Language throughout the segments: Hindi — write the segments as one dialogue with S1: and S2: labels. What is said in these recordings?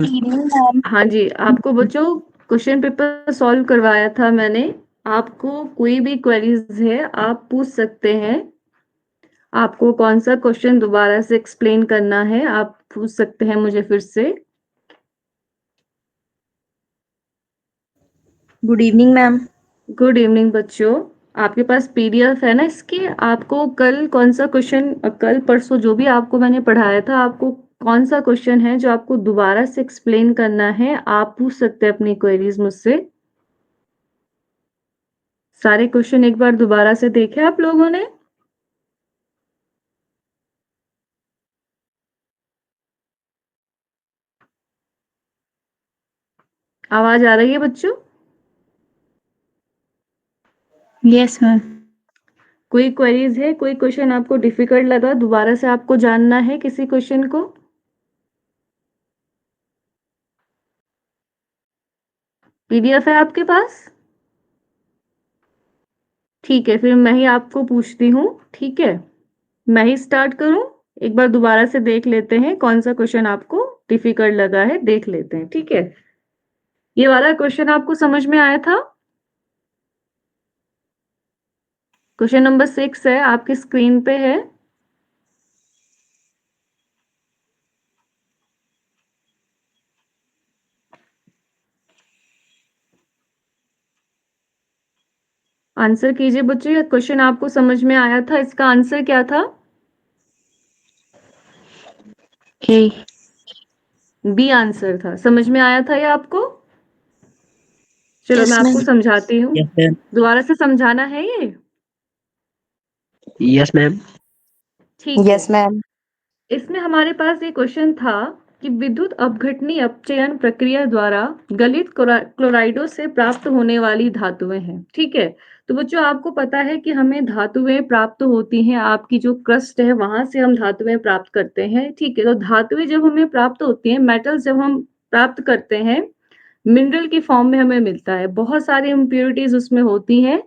S1: हाँ जी, आपको बच्चों क्वेश्चन पेपर सॉल्व करवाया था मैंने। आपको कोई भी क्वेरीज है आप पूछ सकते हैं। आपको कौन सा क्वेश्चन दोबारा से एक्सप्लेन करना है आप पूछ सकते हैं मुझे फिर से।
S2: Good evening ma'am.
S1: Good evening बच्चों। आपके पास पीडीएफ है ना इसकी? आपको कल कौन सा क्वेश्चन, कल परसों जो भी आपको मैंने पढ़ाया था, आपको कौन सा क्वेश्चन है जो आपको दोबारा से एक्सप्लेन करना है, आप पूछ सकते हैं अपनी क्वेरीज मुझसे। सारे क्वेश्चन एक बार दोबारा से देखे आप लोगों ने? आवाज आ रही है बच्चों?
S2: Yes ma'am.
S1: कोई क्वेरीज है, कोई क्वेश्चन आपको डिफिकल्ट लगा, दोबारा से आपको जानना है किसी क्वेश्चन को? पीडीएफ है आपके पास? ठीक है, फिर मैं ही आपको पूछती हूँ। ठीक है, मैं ही स्टार्ट करूं? एक बार दोबारा से देख लेते हैं कौन सा क्वेश्चन आपको डिफिकल्ट लगा है, देख लेते हैं। ठीक है, ये वाला क्वेश्चन आपको समझ में आया था? क्वेश्चन नंबर 6 है, आपकी स्क्रीन पे है। आंसर कीजिए बच्चों, ये क्वेश्चन आपको समझ में आया था? इसका आंसर क्या था?
S2: ए।
S1: बी आंसर था। समझ में आया था ये आपको? चलो मैं
S2: यस
S1: आपको
S2: मैम।
S1: समझाती हूँ।
S3: Yes ma'am.
S1: दोबारा से समझाना है ये?
S3: Yes ma'am.
S1: ठीक है।
S2: Yes ma'am.
S1: इसमें हमारे पास ये क्वेश्चन था कि विद्युत अपघटनी अपचयन प्रक्रिया द्वारा गलित क्लोराइडों से प्राप्त होने वाली धातुएं हैं। ठीक है, तो बच्चों आपको पता है कि हमें धातुएं प्राप्त होती हैं, आपकी जो क्रस्ट है वहां से हम धातुएं प्राप्त करते हैं। ठीक है, तो धातुएं जब हमें प्राप्त होती हैं, मेटल्स जब हम प्राप्त करते हैं, मिनरल की फॉर्म में हमें मिलता है, बहुत सारी इम्प्योरिटीज उसमें होती हैं,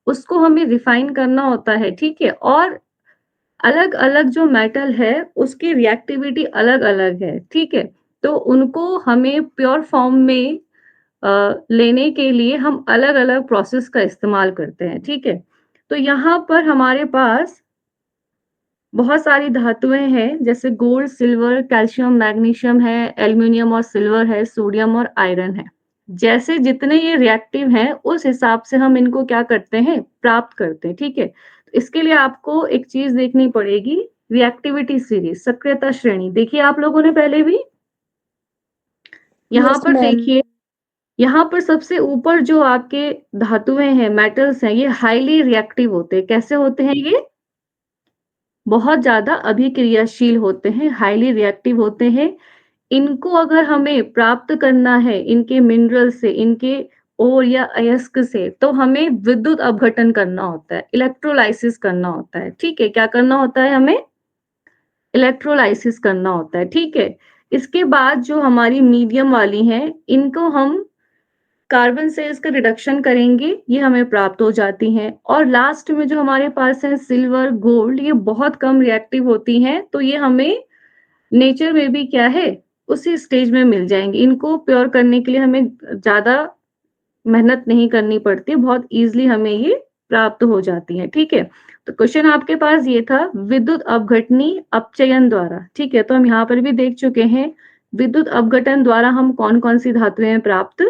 S1: उसको हमें रिफाइन करना होता है। ठीक है, और अलग अलग जो मेटल है उसकी रिएक्टिविटी अलग अलग है। ठीक है, तो उनको हमें प्योर फॉर्म में लेने के लिए हम अलग अलग प्रोसेस का इस्तेमाल करते हैं। ठीक है, तो यहाँ पर हमारे पास बहुत सारी धातुएं हैं, जैसे गोल्ड, सिल्वर, कैल्शियम, मैग्नीशियम है, एल्युमिनियम और सिल्वर है, सोडियम और आयरन है। जैसे जितने ये रिएक्टिव हैं उस हिसाब से हम इनको क्या करते हैं, प्राप्त करते हैं। ठीक है, तो इसके लिए आपको एक चीज देखनी पड़ेगी, रिएक्टिविटी सीरीज, सक्रियता श्रेणी देखिए आप लोगों ने पहले भी। यहाँ
S2: यस
S1: पर
S2: मैम।
S1: देखिए, यहाँ पर सबसे ऊपर जो आपके धातुएं हैं, मेटल्स हैं, ये हाईली रिएक्टिव होते हैं। कैसे होते हैं ये? बहुत ज्यादा अभिक्रियाशील होते हैं, हाईली रिएक्टिव होते हैं। इनको अगर हमें प्राप्त करना है इनके मिनरल से, इनके ओर या अयस्क से, तो हमें विद्युत अपघटन करना होता है, इलेक्ट्रोलाइसिस करना होता है। ठीक है, क्या करना होता है? हमें इलेक्ट्रोलाइसिस करना होता है। ठीक है, इसके बाद जो हमारी मीडियम वाली हैं, इनको हम कार्बन से इसका रिडक्शन करेंगे, ये हमें प्राप्त हो जाती हैं। और लास्ट में जो हमारे पास है सिल्वर, गोल्ड, ये बहुत कम रिएक्टिव होती हैं, तो ये हमें नेचर में भी क्या है, उसी स्टेज में मिल जाएंगे। इनको प्योर करने के लिए हमें ज्यादा मेहनत नहीं करनी पड़ती, बहुत इजीली हमें ये प्राप्त हो जाती है। ठीक है, तो क्वेश्चन आपके पास ये था विद्युत अपघटनी अपचयन द्वारा। ठीक है, तो हम यहाँ पर भी देख चुके हैं विद्युत अपघटन द्वारा हम कौन कौन सी धातुएं प्राप्त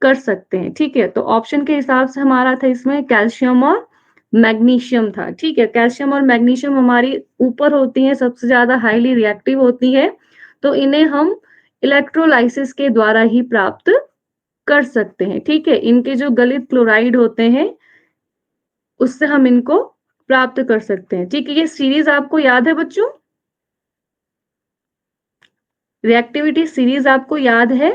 S1: कर सकते हैं। ठीक है, तो ऑप्शन के हिसाब से हमारा था इसमें कैल्शियम और मैग्नीशियम था। ठीक है, कैल्शियम और मैग्नीशियम हमारी ऊपर होती हैं, सबसे ज्यादा हाईली रिएक्टिव होती है, तो इन्हें हम इलेक्ट्रोलाइसिस के द्वारा ही प्राप्त कर सकते हैं। ठीक है, इनके जो गलित क्लोराइड होते हैं उससे हम इनको प्राप्त कर सकते हैं। ठीक है, ये सीरीज आपको याद है बच्चों? रिएक्टिविटी सीरीज आपको याद है?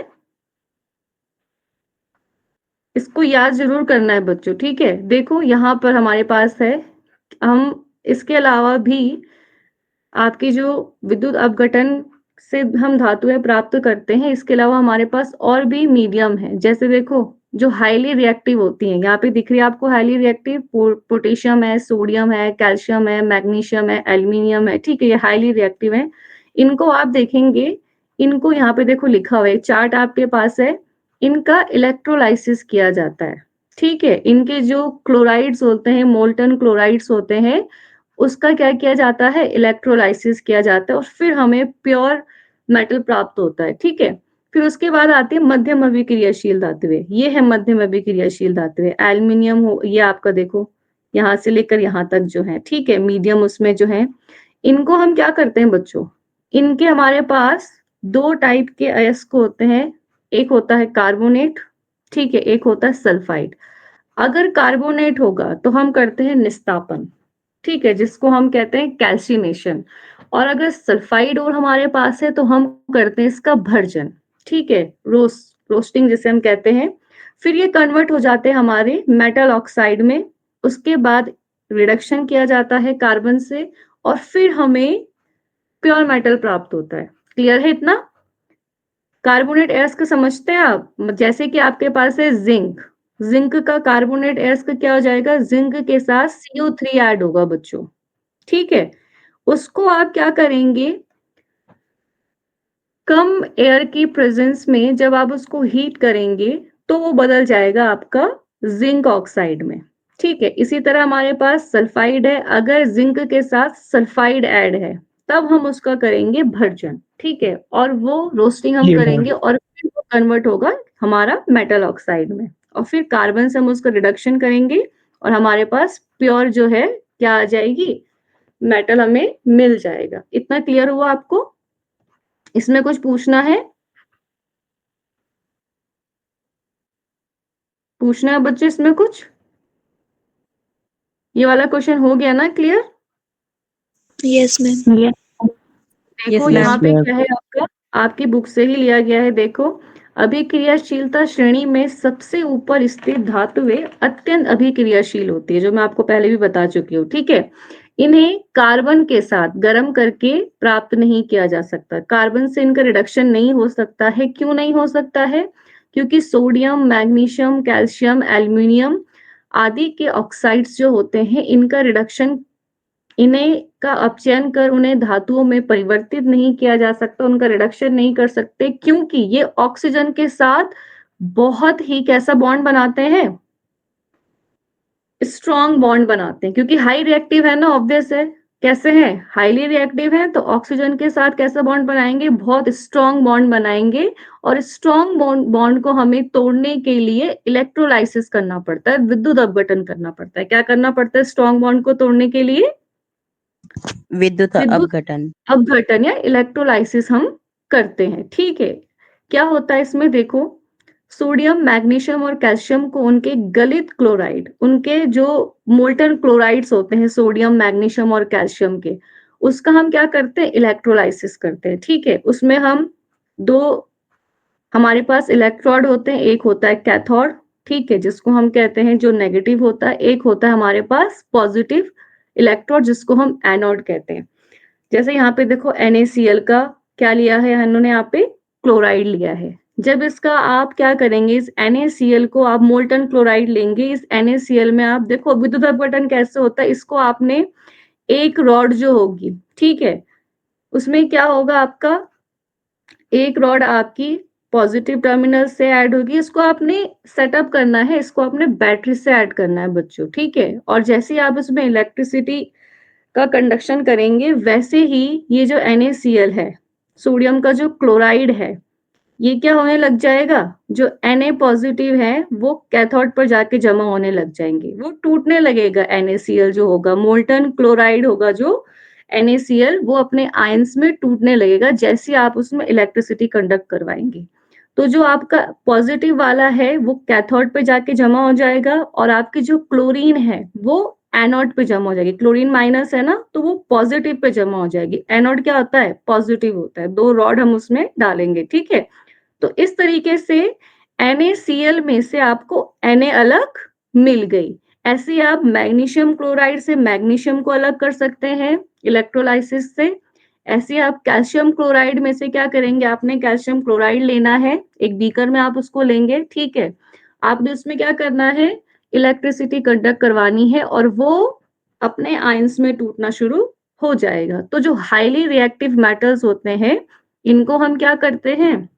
S1: इसको याद जरूर करना है बच्चों। ठीक है, देखो यहाँ पर हमारे पास है, हम इसके अलावा भी आपकी जो विद्युत अपघटन से हम धातुएं प्राप्त करते हैं, इसके अलावा हमारे पास और भी मीडियम है। जैसे देखो, जो हाईली रिएक्टिव होती हैं, यहाँ पे दिख रही है आपको हाईली रिएक्टिव, पोटेशियम है, सोडियम है, कैल्शियम है, मैग्नीशियम है, एल्यूमिनियम है। ठीक है, ये हाईली रिएक्टिव है। इनको आप देखेंगे, इनको यहाँ पे देखो लिखा हुआ है, चार्ट आपके पास है, इनका इलेक्ट्रोलाइसिस किया जाता है, ठीक है। इनके जो क्लोराइड्स होते हैं, मोल्टन क्लोराइड्स होते हैं, उसका क्या किया जाता है, इलेक्ट्रोलाइसिस किया जाता है और फिर हमें प्योर मेटल प्राप्त होता है, ठीक है। फिर उसके बाद आती है मध्यम अभिक्रियाशील धातुएं, ये है मध्यम अभिक्रियाशील धातुएं, एल्युमिनियम हो, ये आपका देखो यहाँ से लेकर यहाँ तक जो है, ठीक है, मीडियम उसमें जो है। इनको हम क्या करते हैं बच्चों, इनके हमारे पास दो टाइप के अयस्क होते हैं, एक होता है कार्बोनेट, ठीक है, एक होता है सल्फाइड। अगर कार्बोनेट होगा तो हम करते हैं निस्तापन, ठीक है, जिसको हम कहते हैं कैल्सिनेशन। और अगर सल्फाइड और हमारे पास है तो हम करते हैं इसका भर्जन, ठीक है, रोस्टिंग जिसे हम कहते हैं। फिर ये कन्वर्ट हो जाते हैं हमारे मेटल ऑक्साइड में, उसके बाद रिडक्शन किया जाता है कार्बन से और फिर हमें प्योर मेटल प्राप्त होता है। क्लियर है इतना? कार्बोनेट एयर्स को समझते हैं आप? जैसे कि आपके पास है जिंक, जिंक का कार्बोनेट एयर्स का क्या हो जाएगा, जिंक के साथ CO3 ऐड होगा बच्चों, ठीक है। उसको आप क्या करेंगे, कम एयर की प्रेजेंस में जब आप उसको हीट करेंगे तो वो बदल जाएगा आपका जिंक ऑक्साइड में, ठीक है। इसी तरह हमारे पास सल्फाइड है, अगर जिंक के साथ सल्फाइड ऐड है तब हम उसका करेंगे भर्जन, ठीक है, और वो रोस्टिंग हम
S2: जी मैम।
S1: करेंगे और फिर वो कन्वर्ट होगा हमारा मेटल ऑक्साइड में और फिर कार्बन से हम उसका रिडक्शन करेंगे और हमारे पास प्योर जो है क्या आ जाएगी, मेटल हमें मिल जाएगा। इतना क्लियर हुआ आपको? इसमें कुछ पूछना है? पूछना है बच्चे इसमें कुछ? ये वाला क्वेश्चन हो गया ना क्लियर?
S2: Yes ma'am.
S1: देखो
S2: यस
S1: यहाँ
S2: मैम।
S1: पे क्या है आपका, आपकी बुक से ही लिया गया है, देखो। अभिक्रियाशीलता श्रेणी में सबसे ऊपर स्थित धातुएं अत्यंत अभिक्रियाशील होती है, जो मैं आपको पहले भी बता चुकी हूँ, ठीक है। इन्हें कार्बन के साथ गर्म करके प्राप्त नहीं किया जा सकता, कार्बन से इनका रिडक्शन नहीं हो सकता है। क्यों नहीं हो सकता है? क्योंकि सोडियम, मैग्नीशियम, कैल्शियम, एल्युमिनियम आदि के ऑक्साइड्स जो होते हैं, इनका रिडक्शन, इन्हें का अपचयन कर उन्हें धातुओं में परिवर्तित नहीं किया जा सकता, उनका रिडक्शन नहीं कर सकते, क्योंकि ये ऑक्सीजन के साथ बहुत ही कैसा बॉन्ड बनाते हैं, स्ट्रॉन्ग बॉन्ड बनाते हैं, क्योंकि हाई रिएक्टिव है ना, ऑब्वियस है। कैसे हैं, हाईली रिएक्टिव है तो ऑक्सीजन के साथ कैसा बॉन्ड बनाएंगे, बहुत स्ट्रॉन्ग बॉन्ड बनाएंगे। और स्ट्रॉन्ग बॉन्ड को हमें तोड़ने के लिए इलेक्ट्रोलाइसिस करना पड़ता है, विद्युत अपघटन करना पड़ता है। क्या करना पड़ता है स्ट्रॉन्ग बॉन्ड को तोड़ने के लिए?
S2: विद्युत
S1: विद्युत
S2: अपघटन।
S1: अपघटन या इलेक्ट्रोलाइसिस हम करते हैं, ठीक है। क्या होता है इसमें देखो, सोडियम, मैग्नीशियम और कैल्शियम को उनके गलित क्लोराइड, उनके जो मोल्टन क्लोराइड्स होते हैं सोडियम, मैग्नीशियम और कैल्शियम के, उसका हम क्या करते हैं, इलेक्ट्रोलाइसिस करते हैं, ठीक है। उसमें हम दो, हमारे पास इलेक्ट्रोड होते हैं, एक होता है कैथोड, ठीक है, जिसको हम कहते हैं जो नेगेटिव होता है, एक होता है हमारे पास पॉजिटिव इलेक्ट्रोड जिसको हम एनोड कहते हैं। जैसे यहाँ पे देखो NaCl का क्या लिया है इन्होंने, यहाँ पे क्लोराइड लिया है। जब इसका आप क्या करेंगे, इस NaCl को आप मोल्टन क्लोराइड लेंगे, इस NaCl में आप देखो विद्युत अपघटन कैसे होता है, इसको आपने एक रॉड जो होगी, ठीक है, उसमें क्या होगा आपका, एक रॉड आपकी पॉजिटिव टर्मिनल से ऐड होगी, इसको आपने सेटअप करना है, इसको आपने बैटरी से ऐड करना है बच्चों, ठीक है। और जैसे ही आप इसमें इलेक्ट्रिसिटी का कंडक्शन करेंगे, वैसे ही ये जो NaCl है, सोडियम का जो क्लोराइड है, ये क्या होने लग जाएगा, जो Na पॉजिटिव है वो कैथोड पर जाके जमा होने लग जाएंगे, वो टूटने लगेगा। NaCl जो होगा, मोल्टन क्लोराइड होगा जो NaCl, वो अपने आयंस में टूटने लगेगा जैसे आप उसमें इलेक्ट्रिसिटी कंडक्ट करवाएंगे। तो जो आपका पॉजिटिव वाला है वो कैथोड पे जाके जमा हो जाएगा और आपकी जो क्लोरीन है वो एनोड पे जमा हो जाएगी। क्लोरीन माइनस है ना, तो वो पॉजिटिव पे जमा हो जाएगी। एनोड क्या होता है, पॉजिटिव होता है। दो रॉड हम उसमें डालेंगे, ठीक है। तो इस तरीके से NaCl में से आपको Na अलग मिल गई। ऐसे आप मैग्नीशियम क्लोराइड से मैग्नीशियम को अलग कर सकते हैं इलेक्ट्रोलाइसिस से। ऐसे आप कैल्शियम क्लोराइड में से क्या करेंगे, आपने कैल्शियम क्लोराइड लेना है, एक बीकर में आप उसको लेंगे, ठीक है। आपने उसमें क्या करना है, इलेक्ट्रिसिटी कंडक्ट करवानी है और वो अपने आयंस में टूटना शुरू हो जाएगा। तो जो हाईली रिएक्टिव मेटल्स होते हैं इनको हम क्या करते हैं,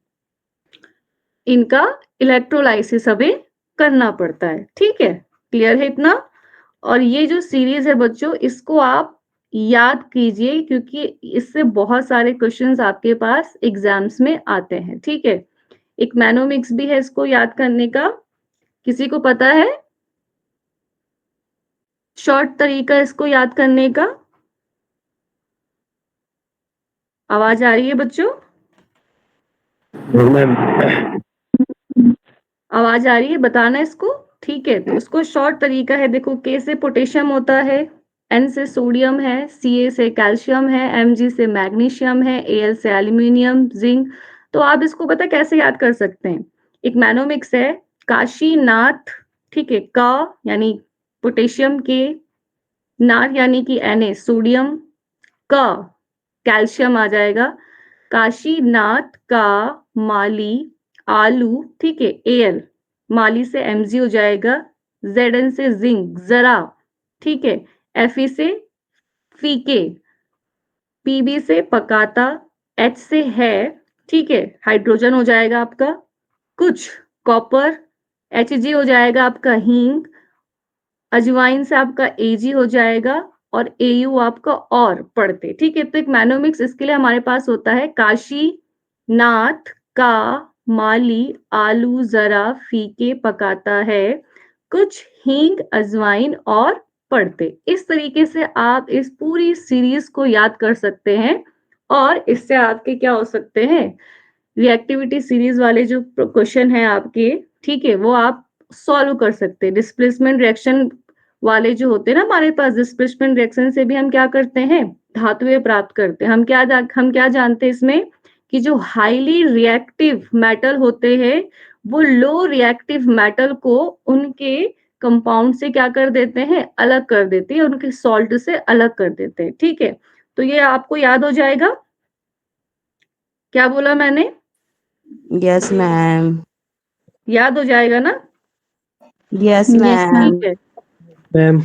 S1: इनका इलेक्ट्रोलाइसिस हमें करना पड़ता है। ठीक है, क्लियर है इतना? और ये जो सीरीज है बच्चों, इसको आप याद कीजिए क्योंकि इससे बहुत सारे क्वेश्चंस आपके पास एग्जाम्स में आते हैं। ठीक है, इकोनॉमिक्स भी है इसको याद करने का। किसी को पता है शॉर्ट तरीका इसको याद करने का? आवाज आ रही है बच्चों? आवाज आ रही है, बताना इसको। ठीक है, तो इसको शॉर्ट तरीका है, देखो के से पोटेशियम होता है, एन से सोडियम है, सी से कैल्शियम है, एमजी से मैग्नीशियम है, एल से एल्यूमिनियम, जिंक। तो आप इसको पता कैसे याद कर सकते हैं, इकोनॉमिक्स है काशीनाथ। ठीक है, का यानी पोटेशियम के, नाथ यानी कि Na सोडियम, का कैल्शियम आ जाएगा, काशीनाथ का माली आलू। ठीक है, Al माली से Mg हो जाएगा, Zn से जिंक जरा। ठीक है, Fe से फीके, Pb से पकाता, H से है। ठीक है, हाइड्रोजन हो जाएगा आपका कुछ, कॉपर, Hg हो जाएगा आपका हींग, अजवाइन से आपका Ag हो जाएगा, और Au आपका और पढ़ते। ठीक है, तो इकोनॉमिक्स इसके लिए हमारे पास होता है काशी नाथ का माली आलू जरा फीके पकाता है कुछ हींग अजवाइन और पढ़ते। इस तरीके से आप इस पूरी सीरीज को याद कर सकते हैं, और इससे आपके क्या हो सकते हैं, रिएक्टिविटी सीरीज वाले जो क्वेश्चन है आपके, ठीक है, वो आप सॉल्व कर सकते हैं। डिस्प्लेसमेंट रिएक्शन वाले जो होते हैं ना हमारे पास, डिस्प्लेसमेंट रिएक्शन से भी हम क्या करते हैं, धातुएं प्राप्त करते हैं। हम क्या जानते हैं इसमें कि जो हाईली रिएक्टिव मेटल होते हैं वो लो रिएक्टिव मेटल को उनके कंपाउंड से क्या कर देते हैं, अलग कर देते हैं, उनके सॉल्ट से अलग कर देते हैं। ठीक है, तो ये आपको याद हो जाएगा। क्या बोला मैंने?
S2: Yes, ma'am.
S1: याद हो जाएगा ना?
S2: Yes,
S1: ठीक
S2: ma'am.
S1: है,
S3: मैम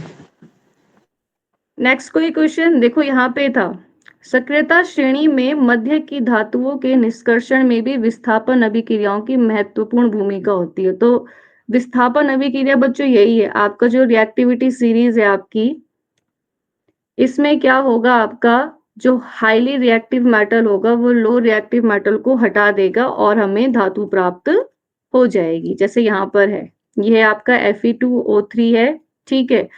S1: नेक्स्ट कोई क्वेश्चन देखो, यहाँ पे था सक्रियता श्रेणी में मध्य की धातुओं के निष्कर्षण में भी विस्थापन अभिक्रियाओं की महत्वपूर्ण भूमिका होती है। तो विस्थापन अभिक्रिया बच्चों यही है आपका जो रिएक्टिविटी सीरीज है आपकी, इसमें क्या होगा, आपका जो हाईली रिएक्टिव मेटल होगा वो लो रिएक्टिव मेटल को हटा देगा और हमें धातु प्राप्त हो जाएगी। जैसे यहाँ पर है, यह आपका Fe2O3 है। ठीक है,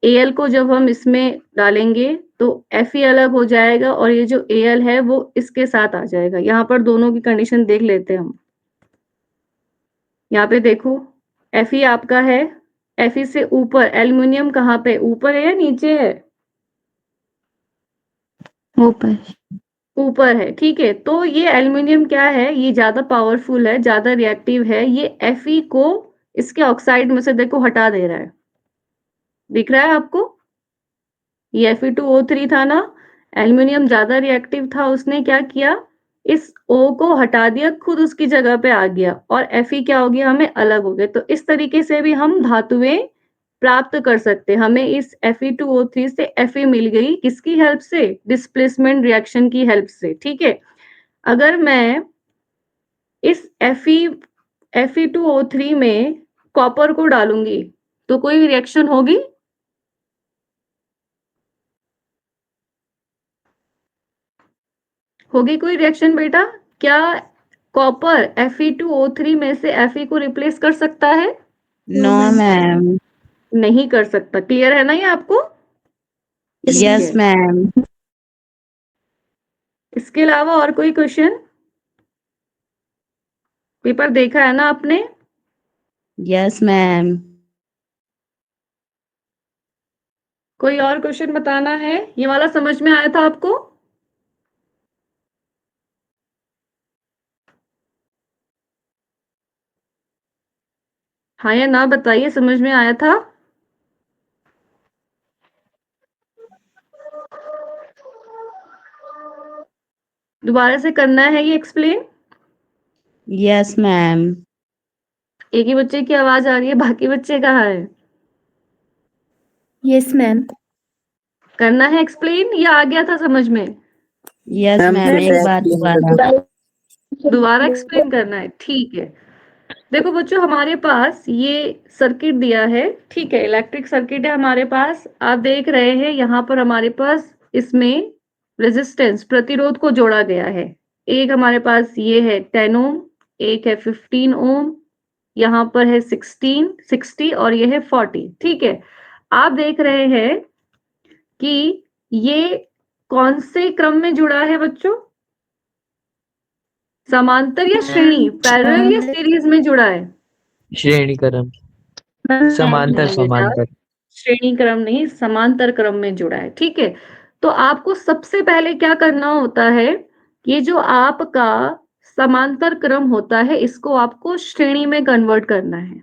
S1: Al को जब हम इसमें डालेंगे तो Fe अलग हो जाएगा और ये जो Al है वो इसके साथ आ जाएगा। यहाँ पर दोनों की कंडीशन देख लेते हैं हम। यहाँ पे देखो Fe आपका है, Fe से ऊपर एल्युमिनियम कहाँ पे, ऊपर है या नीचे है?
S2: ऊपर।
S1: ऊपर है। ठीक है, तो ये एल्युमिनियम क्या है, ये ज्यादा पावरफुल है, ज्यादा रिएक्टिव है। ये Fe को इसके ऑक्साइड में से देखो हटा दे रहा है, दिख रहा है आपको? ये Fe2O3 था ना, एल्युमिनियम ज्यादा रिएक्टिव था, उसने क्या किया, इस O को हटा दिया, खुद उसकी जगह पे आ गया और Fe क्या हो गया, हमें अलग हो गया। तो इस तरीके से भी हम धातुएं प्राप्त कर सकते हैं। हमें इस Fe2O3 से Fe मिल गई, किसकी हेल्प से, डिस्प्लेसमेंट रिएक्शन की हेल्प से। ठीक है, अगर मैं इस Fe2O3 में कॉपर को डालूंगी तो कोई रिएक्शन होगी? होगी कोई रिएक्शन बेटा? क्या कॉपर Fe2O3 में से Fe को रिप्लेस कर सकता है?
S2: No, ma'am.
S1: नहीं कर सकता। क्लियर है ना ये आपको?
S2: Yes, ma'am.
S1: इसके अलावा और कोई क्वेश्चन? पेपर देखा है ना आपने?
S2: Yes, ma'am.
S1: कोई और क्वेश्चन बताना है? ये वाला समझ में आया था आपको? हाँ या ना बताइए, समझ में आया था? दोबारा से करना है ये एक्सप्लेन?
S2: Yes, ma'am.
S1: एक ही बच्चे की आवाज आ रही है, बाकी बच्चे कहाँ है?
S4: Yes ma'am.
S1: करना है एक्सप्लेन या आ गया था समझ में?
S2: Yes, ma'am. एक बार दोबारा।
S1: दोबारा एक्सप्लेन करना है, ठीक है। देखो बच्चों, हमारे पास ये सर्किट दिया है, ठीक है, इलेक्ट्रिक सर्किट है हमारे पास। आप देख रहे हैं यहाँ पर हमारे पास इसमें रेजिस्टेंस प्रतिरोध को जोड़ा गया है। एक हमारे पास ये है 10 ओम, एक है 15 ओम, यहाँ पर है 60 और ये है 40, ठीक है। आप देख रहे हैं कि ये कौन से क्रम में जुड़ा है बच्चों? समांतर या श्रेणी, पैरेलल या सीरीज में जुड़ा है?
S3: श्रेणी क्रम, समांतर
S1: नहीं बेटा,
S3: समांतर।
S1: श्रेणी क्रम नहीं, समांतर क्रम में जुड़ा है, ठीक है। तो आपको सबसे पहले क्या करना होता है, ये जो आपका समांतर क्रम होता है इसको आपको श्रेणी में कन्वर्ट करना है,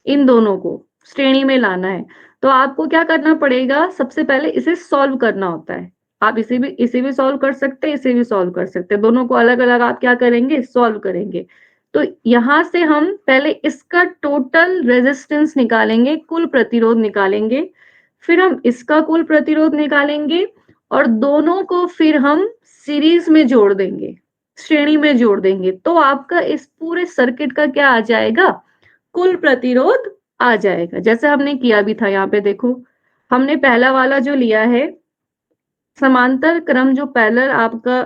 S1: इन दोनों को श्रेणी में लाना है। तो आपको क्या करना पड़ेगा, सबसे पहले इसे सॉल्व करना होता है। आप इसे भी सॉल्व कर सकते हैं, इसे भी सॉल्व कर सकते हैं, दोनों को अलग अलग आप क्या करेंगे, सॉल्व करेंगे। तो यहां से हम पहले इसका टोटल रेजिस्टेंस निकालेंगे, कुल प्रतिरोध निकालेंगे, फिर हम इसका कुल प्रतिरोध निकालेंगे और दोनों को फिर हम सीरीज में जोड़ देंगे, श्रेणी में जोड़ देंगे। तो आपका इस पूरे सर्किट का क्या आ जाएगा, कुल प्रतिरोध आ जाएगा। जैसे हमने किया भी था, यहाँ पे देखो, हमने पहला वाला जो लिया है समांतर क्रम, जो पैरेलल आपका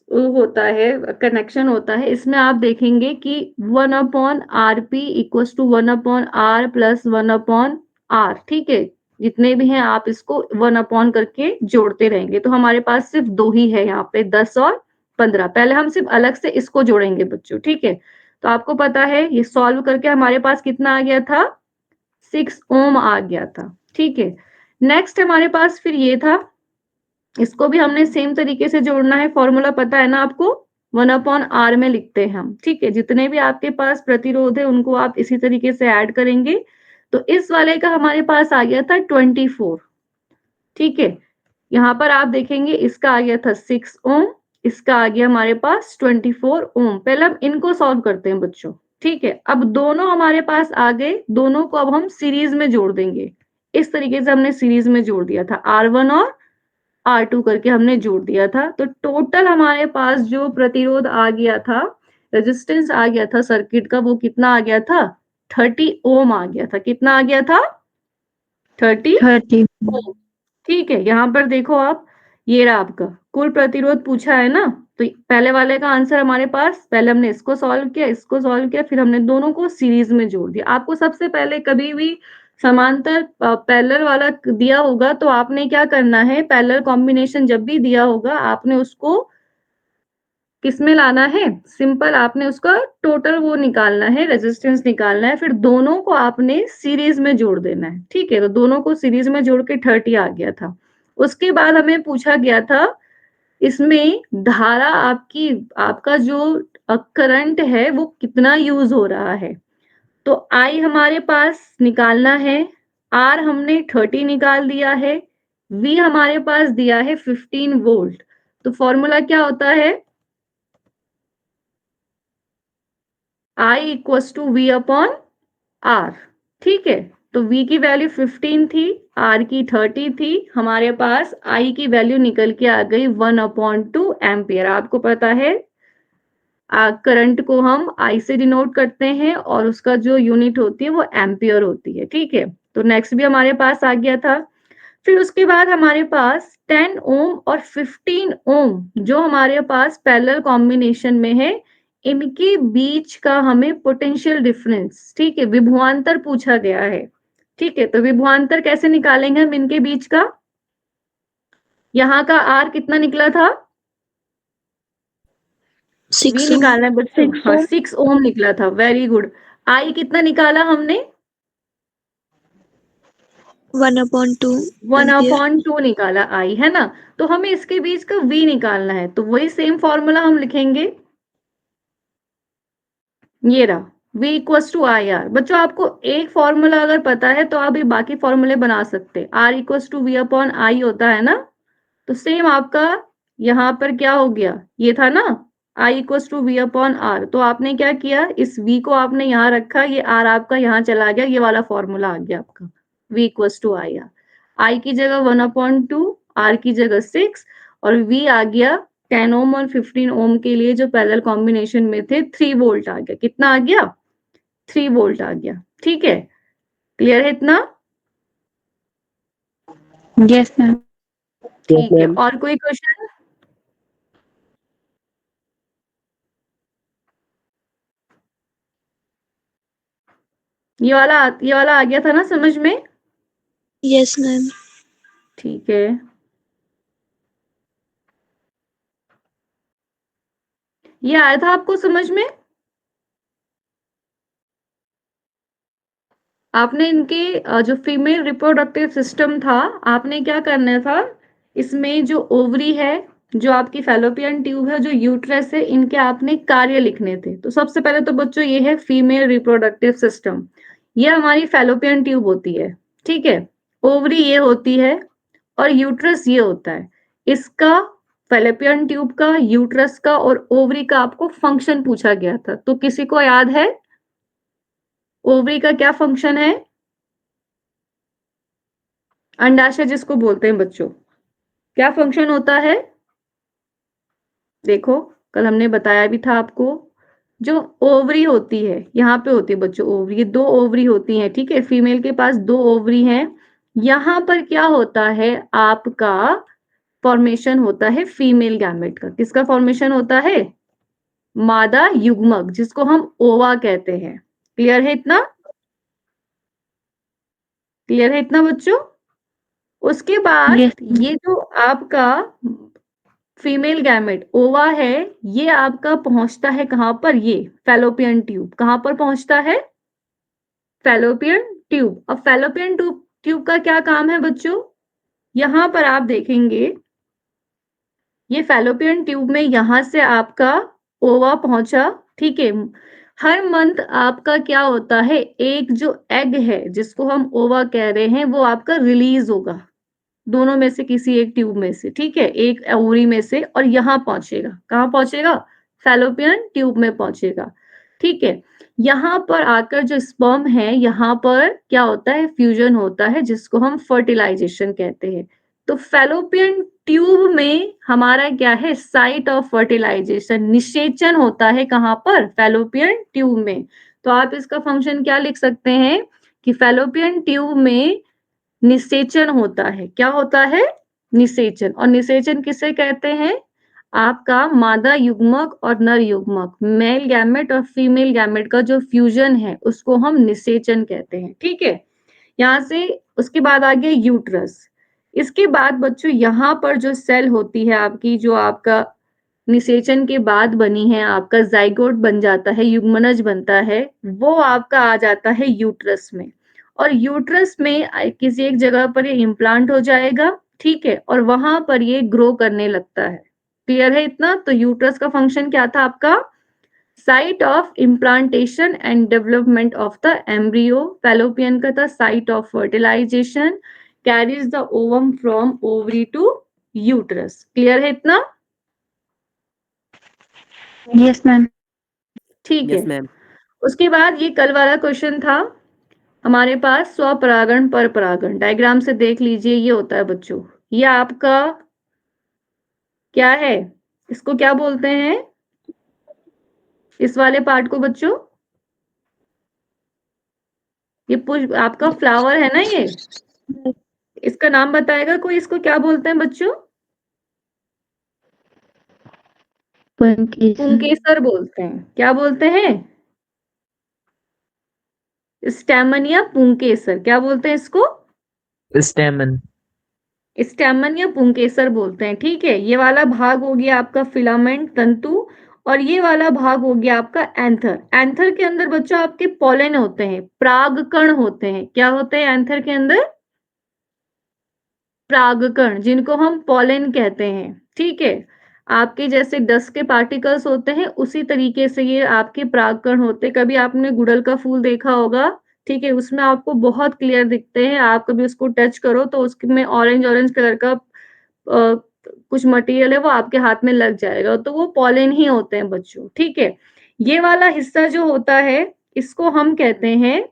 S1: होता है, कनेक्शन होता है, इसमें आप देखेंगे कि 1/RP equals to 1/R plus 1/R, ठीक है। जितने भी हैं आप इसको 1 करके जोड़ते रहेंगे। तो हमारे पास सिर्फ दो ही है यहाँ पे, 10 और 15। पहले हम सिर्फ अलग से इसको जोड़ेंगे बच्चों, ठीक है। तो आपको पता है ये सॉल्व करके हमारे पास कितना आ गया था, 6 ओम आ गया था, ठीक है। नेक्स्ट हमारे पास फिर ये था, इसको भी हमने सेम तरीके से जोड़ना है, फॉर्मूला पता है ना आपको, 1/R में लिखते हैं हम, ठीक है। जितने भी आपके पास प्रतिरोध है उनको आप इसी तरीके से ऐड करेंगे। तो इस वाले का हमारे पास आ गया था 24, ठीक है। यहाँ पर आप देखेंगे इसका आ गया था 6 ओम, इसका आ गया हमारे पास 24 ओम। पहले हम इनको सॉल्व करते हैं बच्चों, ठीक है। अब दोनों हमारे पास आ गए, दोनों को अब हम सीरीज में जोड़ देंगे। इस तरीके से हमने सीरीज में जोड़ दिया था, R1 और R2 करके हमने जोड़ दिया था। तो टोटल हमारे पास जो प्रतिरोध आ गया था, रेजिस्टेंस आ गया था सर्किट का, वो कितना आ गया था, 30 ओम आ गया था। कितना आ गया था, 30 ओम, ठीक है। यहाँ पर देखो आप, ये रहा आपका कुल प्रतिरोध पूछा है ना। तो पहले वाले का आंसर हमारे पास, पहले हमने इसको सॉल्व किया, इसको सॉल्व किया, फिर हमने दोनों को सीरीज में जोड़ दिया। आपको सबसे पहले कभी भी समांतर पैरेलल वाला दिया होगा तो आपने क्या करना है, पैरेलल कॉम्बिनेशन जब भी दिया होगा आपने उसको किसमें लाना है, सिंपल आपने उसका टोटल वो निकालना है, रेजिस्टेंस निकालना है, फिर दोनों को आपने सीरीज में जोड़ देना है, ठीक है। तो दोनों को सीरीज में जोड़ के 30 आ गया था। उसके बाद हमें पूछा गया था इसमें धारा आपकी, आपका जो करंट है वो कितना यूज हो रहा है। तो आई हमारे पास निकालना है, आर हमने 30 निकाल दिया है, वी हमारे पास दिया है 15 वोल्ट। तो फॉर्मूला क्या होता है, I equals to V upon R, ठीक है। तो V की वैल्यू 15 थी, R की 30 थी, हमारे पास I की वैल्यू निकल के आ गई 1/2 एम्पियर। आपको पता है करंट को हम I से डिनोट करते हैं और उसका जो यूनिट होती है वो एम्पियर होती है, ठीक है। तो नेक्स्ट भी हमारे पास आ गया था। फिर उसके बाद हमारे पास 10 ओम और 15 ओम जो हमारे पास पैरेलल कॉम्बिनेशन में है, इनके बीच का हमें पोटेंशियल डिफरेंस, ठीक है, विभवांतर पूछा गया है, ठीक है। तो विभवांतर कैसे निकालेंगे हम इनके बीच का, यहाँ का आर कितना निकला था, वी निकालना है बच्चों, हाँ 6 ओम निकला था, वेरी गुड। आई कितना निकाला हमने, 1/2 निकाला आई, है ना। तो हमें इसके बीच का v निकालना है, तो वही सेम फॉर्मूला हम लिखेंगे, ये रहा v equals to I R. बच्चों आपको एक फॉर्मूला अगर पता है तो आप ये बाकी फॉर्मूले बना सकते हैं, r equals to V upon I होता है ना। तो सेम आपका यहाँ पर क्या हो गया, ये था ना, I equals to V upon R. तो आपने क्या किया, इस v को आपने यहाँ रखा, ये r आपका यहाँ चला गया, ये वाला फॉर्मूला आ गया आपका, v equals to I R. I की जगह 1/2, R की जगह 6 और V आ गया 10 ओम और 15 ओम के लिए जो पैरेलल कॉम्बिनेशन में थे 3 वोल्ट आ गया। कितना आ गया? 3 वोल्ट आ गया। ठीक है, क्लियर है इतना?
S2: Yes ma'am.
S1: ठीक है, और कोई क्वेश्चन? ये वाला आ गया था ना समझ में?
S4: Yes ma'am.
S1: ठीक है, ये आया था आपको समझ में? आपने इनके जो फीमेल रिप्रोडक्टिव सिस्टम था, आपने क्या करना था, इसमें जो ओवरी है, जो आपकी फैलोपियन ट्यूब है, जो यूट्रस है, इनके आपने कार्य लिखने थे। तो सबसे पहले तो बच्चों ये है फीमेल रिप्रोडक्टिव सिस्टम, ये हमारी फैलोपियन ट्यूब होती है। ठीक है, ओवरी ये होती है और यूट्रस ये होता है। इसका, फैलोपियन ट्यूब का, यूट्रस का और ओवरी का आपको फंक्शन पूछा गया था, तो किसी को याद है ओवरी का क्या फंक्शन है? अंडाशय जिसको बोलते हैं बच्चों, क्या फंक्शन होता है? देखो, कल हमने बताया भी था आपको, जो ओवरी होती है, यहाँ पे होती है बच्चों ओवरी, ये 2 ओवरी होती हैं। ठीक है, फीमेल के पास 2 ओवरी हैं। यहाँ पर क्या होता है, आपका फॉर्मेशन होता है फीमेल गैमेट का। किसका फॉर्मेशन होता है? मादा युग्मक, जिसको हम ओवा कहते हैं। क्लियर है इतना? क्लियर है इतना बच्चों? उसके बाद
S2: यस
S1: ये जो आपका फीमेल गैमेट ओवा है, ये आपका पहुंचता है कहां पर? ये फैलोपियन ट्यूब। कहां पर पहुंचता है? Fallopian tube. अब फैलोपियन ट्यूब का क्या काम है बच्चों? यहां पर आप देखेंगे, ये फैलोपियन ट्यूब में यहां से आपका ओवा पहुंचा। ठीक है, हर मंथ आपका क्या होता है, एक जो एग है जिसको हम ओवा कह रहे हैं, वो आपका रिलीज होगा दोनों में से किसी एक ट्यूब में से। ठीक है, एक ओवरी में से, और यहां पहुंचेगा। कहां पहुंचेगा? फैलोपियन ट्यूब में पहुंचेगा। ठीक है, यहां पर आकर जो स्पर्म है, यहां पर क्या होता है, फ्यूजन होता है, जिसको हम फर्टिलाइजेशन कहते हैं। तो फैलोपियन ट्यूब में हमारा क्या है, साइट ऑफ फर्टिलाइजेशन, निषेचन होता है। कहां पर? फैलोपियन ट्यूब में। तो आप इसका फंक्शन क्या लिख सकते हैं कि फैलोपियन ट्यूब में निषेचन होता है। क्या होता है? निषेचन। और निषेचन किसे कहते हैं? आपका मादा युग्मक और नर युग्मक, मेल गैमेट और फीमेल गैमेट का जो फ्यूजन है, उसको हम निषेचन कहते हैं। ठीक है, यहाँ से उसके बाद आ गया यूट्रस। इसके बाद बच्चों यहाँ पर जो सेल होती है आपकी, जो आपका निषेचन के बाद बनी है, आपका जाइगोट बन जाता है, युग्मनज बनता है, वो आपका आ जाता है यूट्रस में। और यूट्रस में किसी एक जगह पर ये इम्प्लांट हो जाएगा। ठीक है, और वहां पर ये ग्रो करने लगता है। क्लियर है इतना? तो यूट्रस का फंक्शन क्या था आपका? Site of implantation and development of the embryo. Fallopian का था site of fertilisation, carries the ovum from ovary to uterus. Clear है इतना?
S2: Yes ma'am.
S1: ठीक है,
S5: यस मैम।
S1: उसके बाद ये कल वाला क्वेश्चन था हमारे पास, स्वपरागण पर परागण। डायग्राम से देख लीजिए, ये होता है बच्चों, ये आपका क्या है, इसको क्या बोलते हैं, इस वाले पार्ट को बच्चों? ये पुष्प आपका फ्लावर है ना, ये इसका नाम बताएगा कोई? इसको क्या बोलते हैं बच्चों? पुंकेसर बोलते हैं। क्या बोलते हैं? स्टैमन या पुंकेसर, क्या बोलते हैं इसको?
S3: स्टेमन।
S1: स्टैमन या पुंकेसर बोलते हैं। ठीक है, ये वाला भाग हो गया आपका फिलामेंट तंतु, और ये वाला भाग हो गया आपका एंथर। एंथर के अंदर बच्चों आपके पोलन होते हैं, परागकण होते हैं। क्या होते हैं एंथर के अंदर? परागकण, जिनको हम पोलन कहते हैं। ठीक है, आपके जैसे डस्ट के पार्टिकल्स होते हैं, उसी तरीके से ये आपके परागकण होते हैं। कभी आपने गुड़हल का फूल देखा होगा, ठीक है, उसमें आपको बहुत क्लियर दिखते हैं। आप कभी उसको टच करो तो उसमें ऑरेंज ऑरेंज कलर का कुछ मटेरियल है, वो आपके हाथ में लग जाएगा, तो वो पोलन ही होते हैं बच्चों। ठीक है, ये वाला हिस्सा जो होता है, इसको हम कहते हैं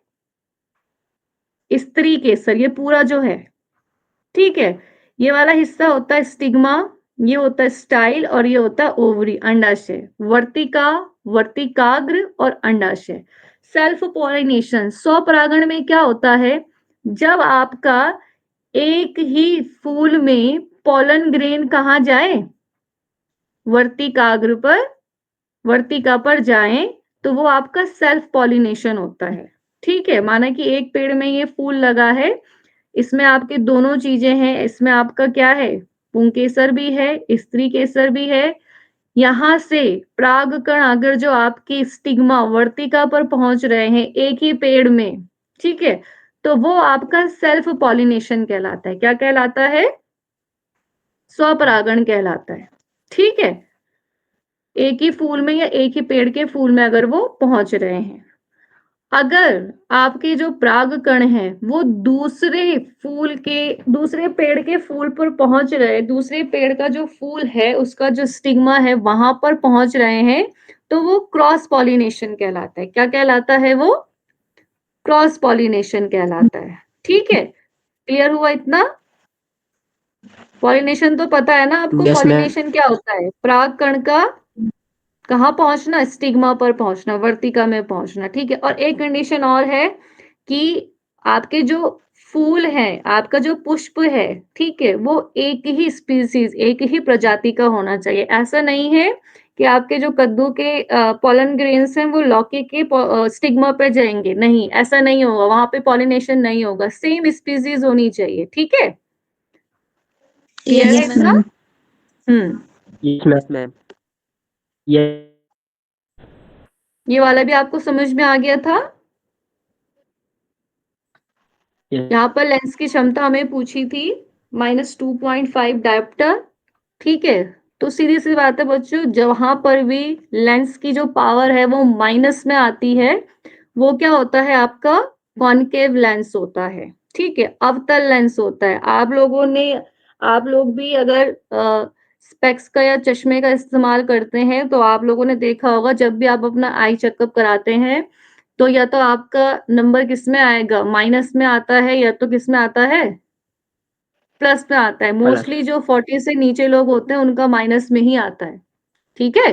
S1: स्त्री केसर, ये पूरा जो है। ठीक है, ये वाला हिस्सा होता है स्टिग्मा, ये होता है स्टाइल और ये होता है ओवरी, अंडाशय। वर्तिका, वर्तिकाग्र और अंडाशय। सेल्फ पॉलिनेशन, स्वपरागण में क्या होता है, जब आपका एक ही फूल में पॉलन ग्रेन कहाँ जाए, वर्तिकाग्र पर, वर्तिका पर जाए, तो वो आपका सेल्फ पॉलिनेशन होता है। ठीक है, माना कि एक पेड़ में ये फूल लगा है, इसमें आपके दोनों चीजें हैं, इसमें आपका क्या है, पुंकेसर भी है, स्त्री केसर भी है। यहां से परागकण अगर जो आपकी स्टिग्मा वर्तिका पर पहुंच रहे हैं एक ही पेड़ में, ठीक है, तो वो आपका सेल्फ पॉलिनेशन कहलाता है। क्या कहलाता है, स्वपरागण कहलाता है। ठीक है, एक ही फूल में या एक ही पेड़ के फूल में अगर वो पहुंच रहे हैं। अगर आपके जो परागकण हैं वो दूसरे फूल के, दूसरे पेड़ के फूल पर पहुंच रहे, दूसरे पेड़ का जो फूल है उसका जो स्टिग्मा है वहां पर पहुंच रहे हैं, तो वो क्रॉस पॉलिनेशन कहलाता है। क्या कहलाता है वो, क्रॉस पॉलिनेशन कहलाता है। ठीक है, क्लियर हुआ इतना। पॉलिनेशन तो पता है ना आपको,
S3: Yes, ma'am.
S1: पॉलिनेशन क्या होता है, परागकण का कहाँ पहुंचना, स्टिग्मा पर पहुंचना, वर्तिका में पहुंचना। ठीक है, और एक कंडीशन और है कि आपके जो फूल है, आपका जो पुष्प है, ठीक है, वो एक ही स्पीसीज, एक ही प्रजाति का होना चाहिए। ऐसा नहीं है कि आपके जो कद्दू के पॉलन ग्रेन्स हैं वो लौकी के स्टिग्मा पे जाएंगे, नहीं, ऐसा नहीं होगा, वहां पे पॉलिनेशन नहीं होगा, सेम स्पीसीज होनी चाहिए। ठीक है, क्लियर है
S4: Yes,
S1: इतना।
S4: ma'am.
S3: Yes, ma'am. Yes.
S1: ये वाला भी आपको समझ में आ गया था।
S3: Yes.
S1: यहाँ पर लेंस की क्षमता हमें पूछी थी -2.5 डायोप्टर। ठीक है, तो सीधी सी बात है बच्चों, जहां पर भी लेंस की जो पावर है वो माइनस में आती है, वो क्या होता है आपका, कॉनकेव लेंस होता है। ठीक है, अवतल लेंस होता है। आप लोग भी अगर स्पेक्स का या चश्मे का इस्तेमाल करते हैं तो आप लोगों ने देखा होगा, जब भी आप अपना आई चेकअप कराते हैं तो या तो आपका नंबर किस में आएगा, माइनस में आता है, या तो किस में आता है, प्लस में आता है। मोस्टली जो 40 से नीचे लोग होते हैं उनका माइनस में ही आता है। ठीक है,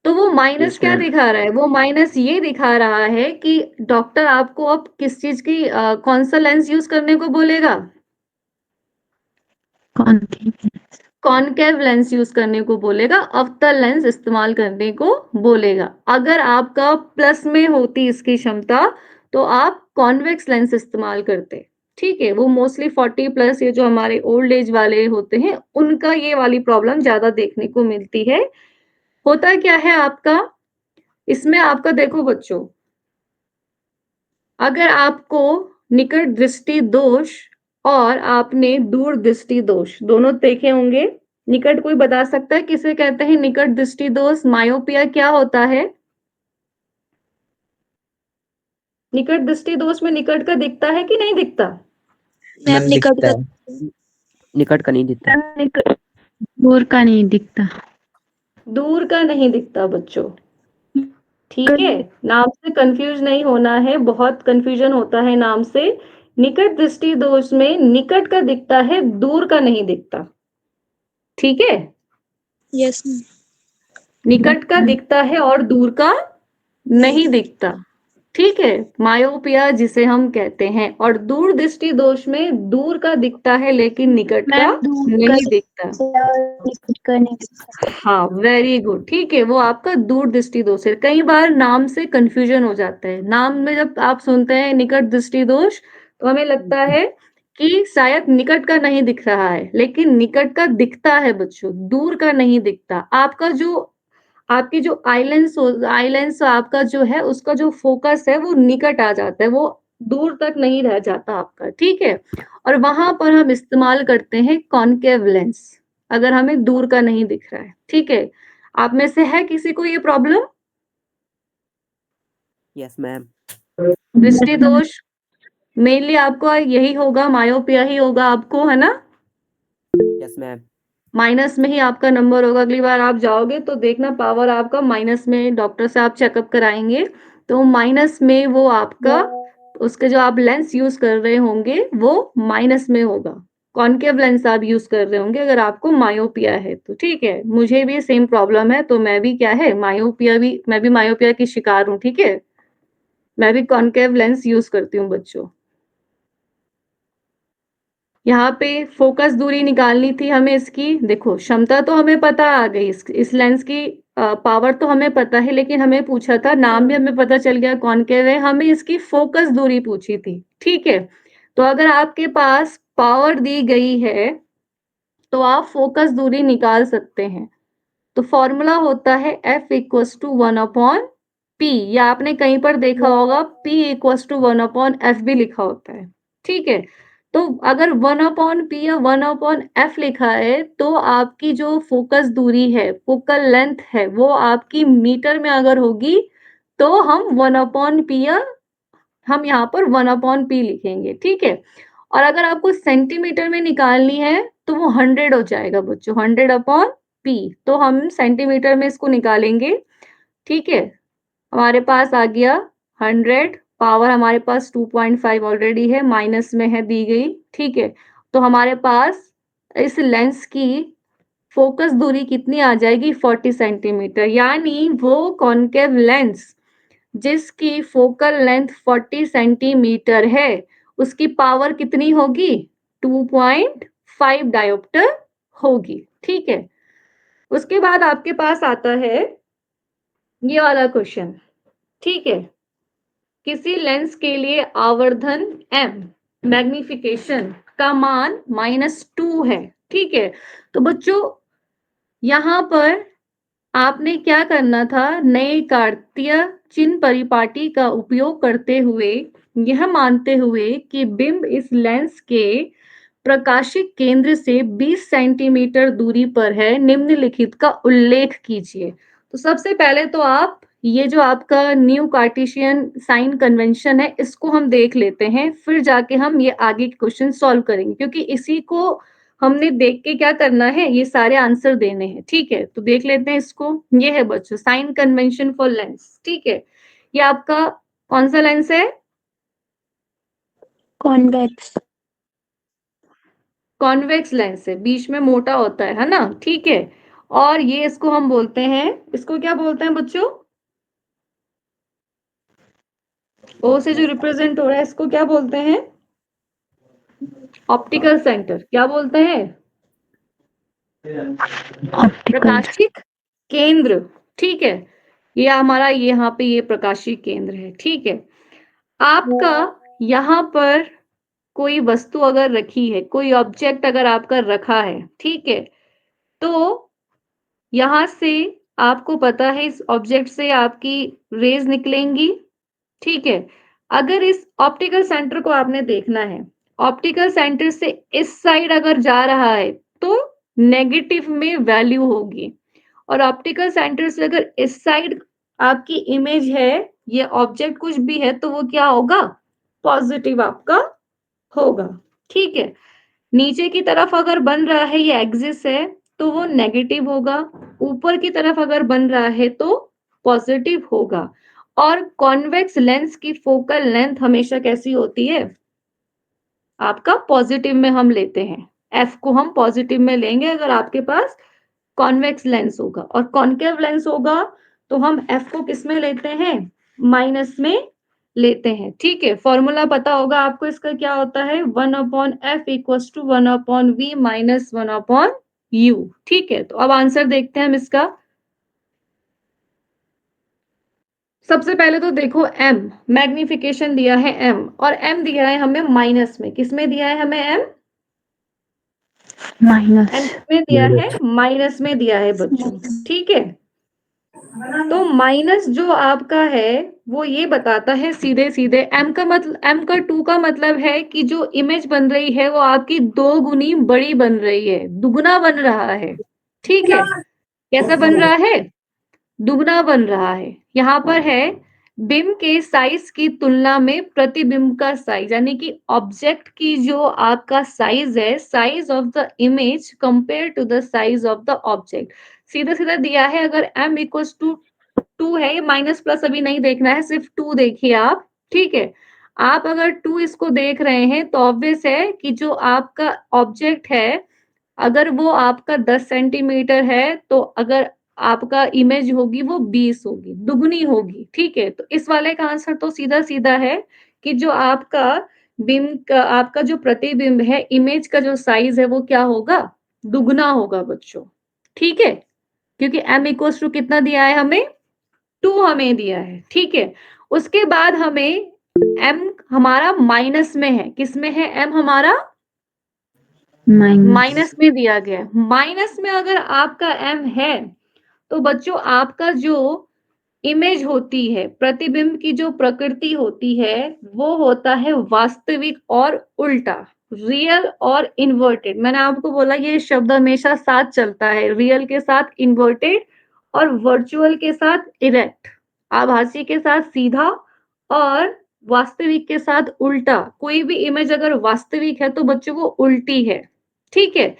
S1: तो वो माइनस
S3: Yes,
S1: क्या
S3: ma'am.
S1: दिखा रहा है, वो माइनस ये दिखा रहा है कि डॉक्टर आपको अब किस चीज की कौन सा लेंस यूज करने को बोलेगा, कॉनकेव लेंस यूज करने को बोलेगा, अवतल लेंस इस्तेमाल करने को बोलेगा। अगर आपका प्लस में होती इसकी क्षमता तो आप कॉन्वेक्स लेंस इस्तेमाल करते। ठीक है, वो मोस्टली 40 प्लस, ये जो हमारे ओल्ड एज वाले होते हैं उनका ये वाली प्रॉब्लम ज्यादा देखने को मिलती है। होता क्या है आपका, इसमें आपका देखो बच्चों, अगर आपको निकट दृष्टि दोष और आपने दूर दृष्टि दोष दोनों देखे होंगे। निकट कोई बता सकता है किसे कहते हैं निकट दृष्टि दोष, मायोपिया क्या होता है, निकट दृष्टि दोष में निकट का दिखता है कि नहीं दिखता,
S4: मैम
S3: Ma'am,
S4: निकट
S3: दिखता
S4: का
S3: है. निकट का नहीं दिखता.
S2: दूर का नहीं दिखता।
S1: दूर का नहीं दिखता बच्चों। ठीक है, नाम से कंफ्यूज नहीं होना है, बहुत कंफ्यूजन होता है नाम से। निकट दृष्टि दोष में निकट का दिखता है, दूर का नहीं दिखता। ठीक है,
S4: Yes, ma'am.
S1: निकट का दिखता है और दूर का नहीं दिखता। ठीक है, मायोपिया जिसे हम कहते हैं। और दूर दृष्टि दोष में दूर का दिखता है लेकिन निकट का
S2: मैम दूर का
S1: नहीं दिखता।
S2: निकट का नहीं दिखता।
S1: हाँ, वेरी गुड। ठीक है, वो आपका दूर दृष्टि दोष है। कई बार नाम से कंफ्यूजन हो जाता है, नाम में जब आप सुनते हैं निकट दृष्टि दोष तो हमें लगता है कि शायद निकट का नहीं दिख रहा है, लेकिन निकट का दिखता है बच्चों, दूर का नहीं दिखता। आपका जो, आपकी जो आईलेंस आपका जो है उसका जो फोकस है वो निकट आ जाता है, वो दूर तक नहीं रह जाता आपका। ठीक है, और वहां पर हम इस्तेमाल करते हैं कॉनकेव लेंस अगर हमें दूर का नहीं दिख रहा है। ठीक है, आप में से है किसी को ये प्रॉब्लम,
S3: Yes, ma'am.
S1: दृष्टि दोष मेनली आपको यही होगा, मायोपिया ही होगा आपको, है ना,
S3: Yes, ma'am.
S1: माइनस में ही आपका नंबर होगा। अगली बार आप जाओगे तो देखना पावर आपका माइनस में, डॉक्टर से आप चेकअप कराएंगे तो माइनस में वो आपका, उसके जो आप लेंस यूज कर रहे होंगे वो माइनस में होगा। कॉनकेव लेंस आप यूज कर रहे होंगे अगर आपको मायोपिया है तो, ठीक है। मुझे भी सेम प्रॉब्लम है, तो मैं भी क्या है मैं भी मायोपिया की शिकार हूँ, ठीक है। मैं भी कॉनकेव लेंस यूज करती हूँ बच्चों। यहाँ पे फोकस दूरी निकालनी थी हमें इसकी। देखो क्षमता तो हमें पता आ गई, इस लेंस की पावर तो हमें पता है, लेकिन हमें पूछा था, नाम भी हमें पता चल गया कॉनकेव है, हमें इसकी फोकस दूरी पूछी थी, ठीक है। तो अगर आपके पास पावर दी गई है तो आप फोकस दूरी निकाल सकते हैं। तो फॉर्मूला होता है F इक्वल्स टू 1/P, या आपने कहीं पर देखा होगा P इक्वल्स टू 1/F भी लिखा होता है, ठीक है। तो अगर 1/P या 1/F लिखा है तो आपकी जो फोकस दूरी है, फोकल लेंथ है, वो आपकी मीटर में अगर होगी तो हम 1/P या हम यहाँ पर 1/P लिखेंगे, ठीक है। और अगर आपको सेंटीमीटर में निकालनी है तो वो 100 हो जाएगा बच्चों, 100/P। तो हम सेंटीमीटर में इसको निकालेंगे, ठीक है। हमारे पास आ गया 100, पावर हमारे पास 2.5 ऑलरेडी है, माइनस में है दी गई, ठीक है। तो हमारे पास इस लेंस की फोकस दूरी कितनी आ जाएगी, 40 सेंटीमीटर। यानी वो कॉनकेव लेंस जिसकी फोकल लेंथ 40 सेंटीमीटर है, उसकी पावर कितनी होगी, 2.5 डायोप्टर होगी, ठीक है। उसके बाद आपके पास आता है ये वाला क्वेश्चन, ठीक है। किसी लेंस के लिए आवर्धन m, मैग्निफिकेशन का मान -2 है, ठीक है। तो बच्चों यहां पर आपने क्या करना था, नए कार्तीय चिन्ह परिपाटी का उपयोग करते हुए, यह मानते हुए कि बिंब इस लेंस के प्रकाशिक केंद्र से 20 सेंटीमीटर दूरी पर है, निम्नलिखित का उल्लेख कीजिए। तो सबसे पहले तो आप ये जो आपका न्यू कार्टेशियन साइन कन्वेंशन है, इसको हम देख लेते हैं, फिर जाके हम ये आगे के क्वेश्चन सॉल्व करेंगे, क्योंकि इसी को हमने देख के क्या करना है, ये सारे आंसर देने हैं, ठीक है। तो देख लेते हैं इसको। ये है बच्चों साइन कन्वेंशन फॉर लेंस, ठीक है। ये आपका कौन सा लेंस है,
S2: कॉन्वेक्स।
S1: कॉन्वेक्स लेंस है, बीच में मोटा होता है ना, ठीक है। और ये इसको हम बोलते हैं, इसको क्या बोलते हैं बच्चों, ओ से जो रिप्रेजेंट हो रहा है इसको क्या बोलते हैं, ऑप्टिकल सेंटर। क्या बोलते हैं,
S2: ऑप्टिकल।
S1: प्रकाशिक केंद्र, ठीक है। ये हमारा यहाँ पे ये प्रकाशिक केंद्र है, ठीक है। आपका यहाँ पर कोई वस्तु अगर रखी है, कोई ऑब्जेक्ट अगर आपका रखा है, ठीक है, तो यहां से आपको पता है इस ऑब्जेक्ट से आपकी रेज निकलेंगी, ठीक है। अगर इस ऑप्टिकल सेंटर को आपने देखना है, ऑप्टिकल सेंटर से इस साइड अगर जा रहा है तो नेगेटिव में वैल्यू होगी, और ऑप्टिकल सेंटर से अगर इस साइड आपकी इमेज है, ये ऑब्जेक्ट कुछ भी है, तो वो क्या होगा, पॉजिटिव आपका होगा, ठीक है। नीचे की तरफ अगर बन रहा है, ये एक्सिस है, तो वो नेगेटिव होगा। ऊपर की तरफ अगर बन रहा है तो पॉजिटिव होगा। और कॉन्वेक्स लेंस की फोकल लेंथ हमेशा कैसी होती है, आपका पॉजिटिव में हम लेते हैं, एफ को हम पॉजिटिव में लेंगे अगर आपके पास कॉन्वेक्स लेंस होगा। और कॉन्केव लेंस होगा तो हम एफ को किस में लेते हैं, माइनस में लेते हैं, ठीक है। फॉर्मूला पता होगा आपको, इसका क्या होता है, 1/F equals to 1/V minus 1/U, ठीक है। तो अब आंसर देखते हैं हम इसका। सबसे पहले तो देखो m, मैग्निफिकेशन दिया है m, और m दिया है हमें माइनस में, किसमें दिया है हमें m,
S2: माइनस।
S1: m किसमें दिया है, माइनस में दिया है बच्चों, ठीक है। तो माइनस जो आपका है वो ये बताता है सीधे सीधे, m का मतलब, m का 2 का मतलब है कि जो इमेज बन रही है वो आपकी 2 गुनी बड़ी बन रही है, दुगना बन रहा है, ठीक है। कैसा बन रहा है, दुगना बन रहा है। यहाँ पर है बिंब के साइज की तुलना में प्रतिबिंब का साइज, यानी कि ऑब्जेक्ट की जो आपका साइज है, size of the image compare to the size of the object, सीधा सीधा दिया है। अगर m इक्वल्स टू 2 है, ये माइनस प्लस अभी नहीं देखना है, सिर्फ 2 देखिए आप, ठीक है। आप अगर 2 इसको देख रहे हैं तो ऑब्वियस है कि जो आपका ऑब्जेक्ट है, अगर वो आपका 10 सेंटीमीटर है, तो अगर आपका इमेज होगी वो 20 होगी, दुगनी होगी, ठीक है? तो इस वाले का आंसर तो सीधा-सीधा है कि जो आपका आपका जो प्रतिबिंब है, इमेज का जो साइज़ है वो क्या होगा? दुगना होगा बच्चों, ठीक है? क्योंकि m इक्वल्स टू कितना दिया है हमें? 2 हमें दिया है, ठीक है? उसके बाद हमें m हमारा माइनस में है, किस में है m हमारा?
S2: माइनस
S1: माइनस में दिया गया है। माइनस में अगर आपका m है, तो बच्चों आपका जो इमेज होती है, प्रतिबिंब की जो प्रकृति होती है, वो होता है वास्तविक और उल्टा, रियल और इन्वर्टेड। मैंने आपको बोला ये शब्द हमेशा साथ चलता है, रियल के साथ इन्वर्टेड और वर्चुअल के साथ इरेक्ट, आभासी के साथ सीधा और वास्तविक के साथ उल्टा। कोई भी इमेज अगर वास्तविक है तो बच्चों वो उल्टी है, ठीक है?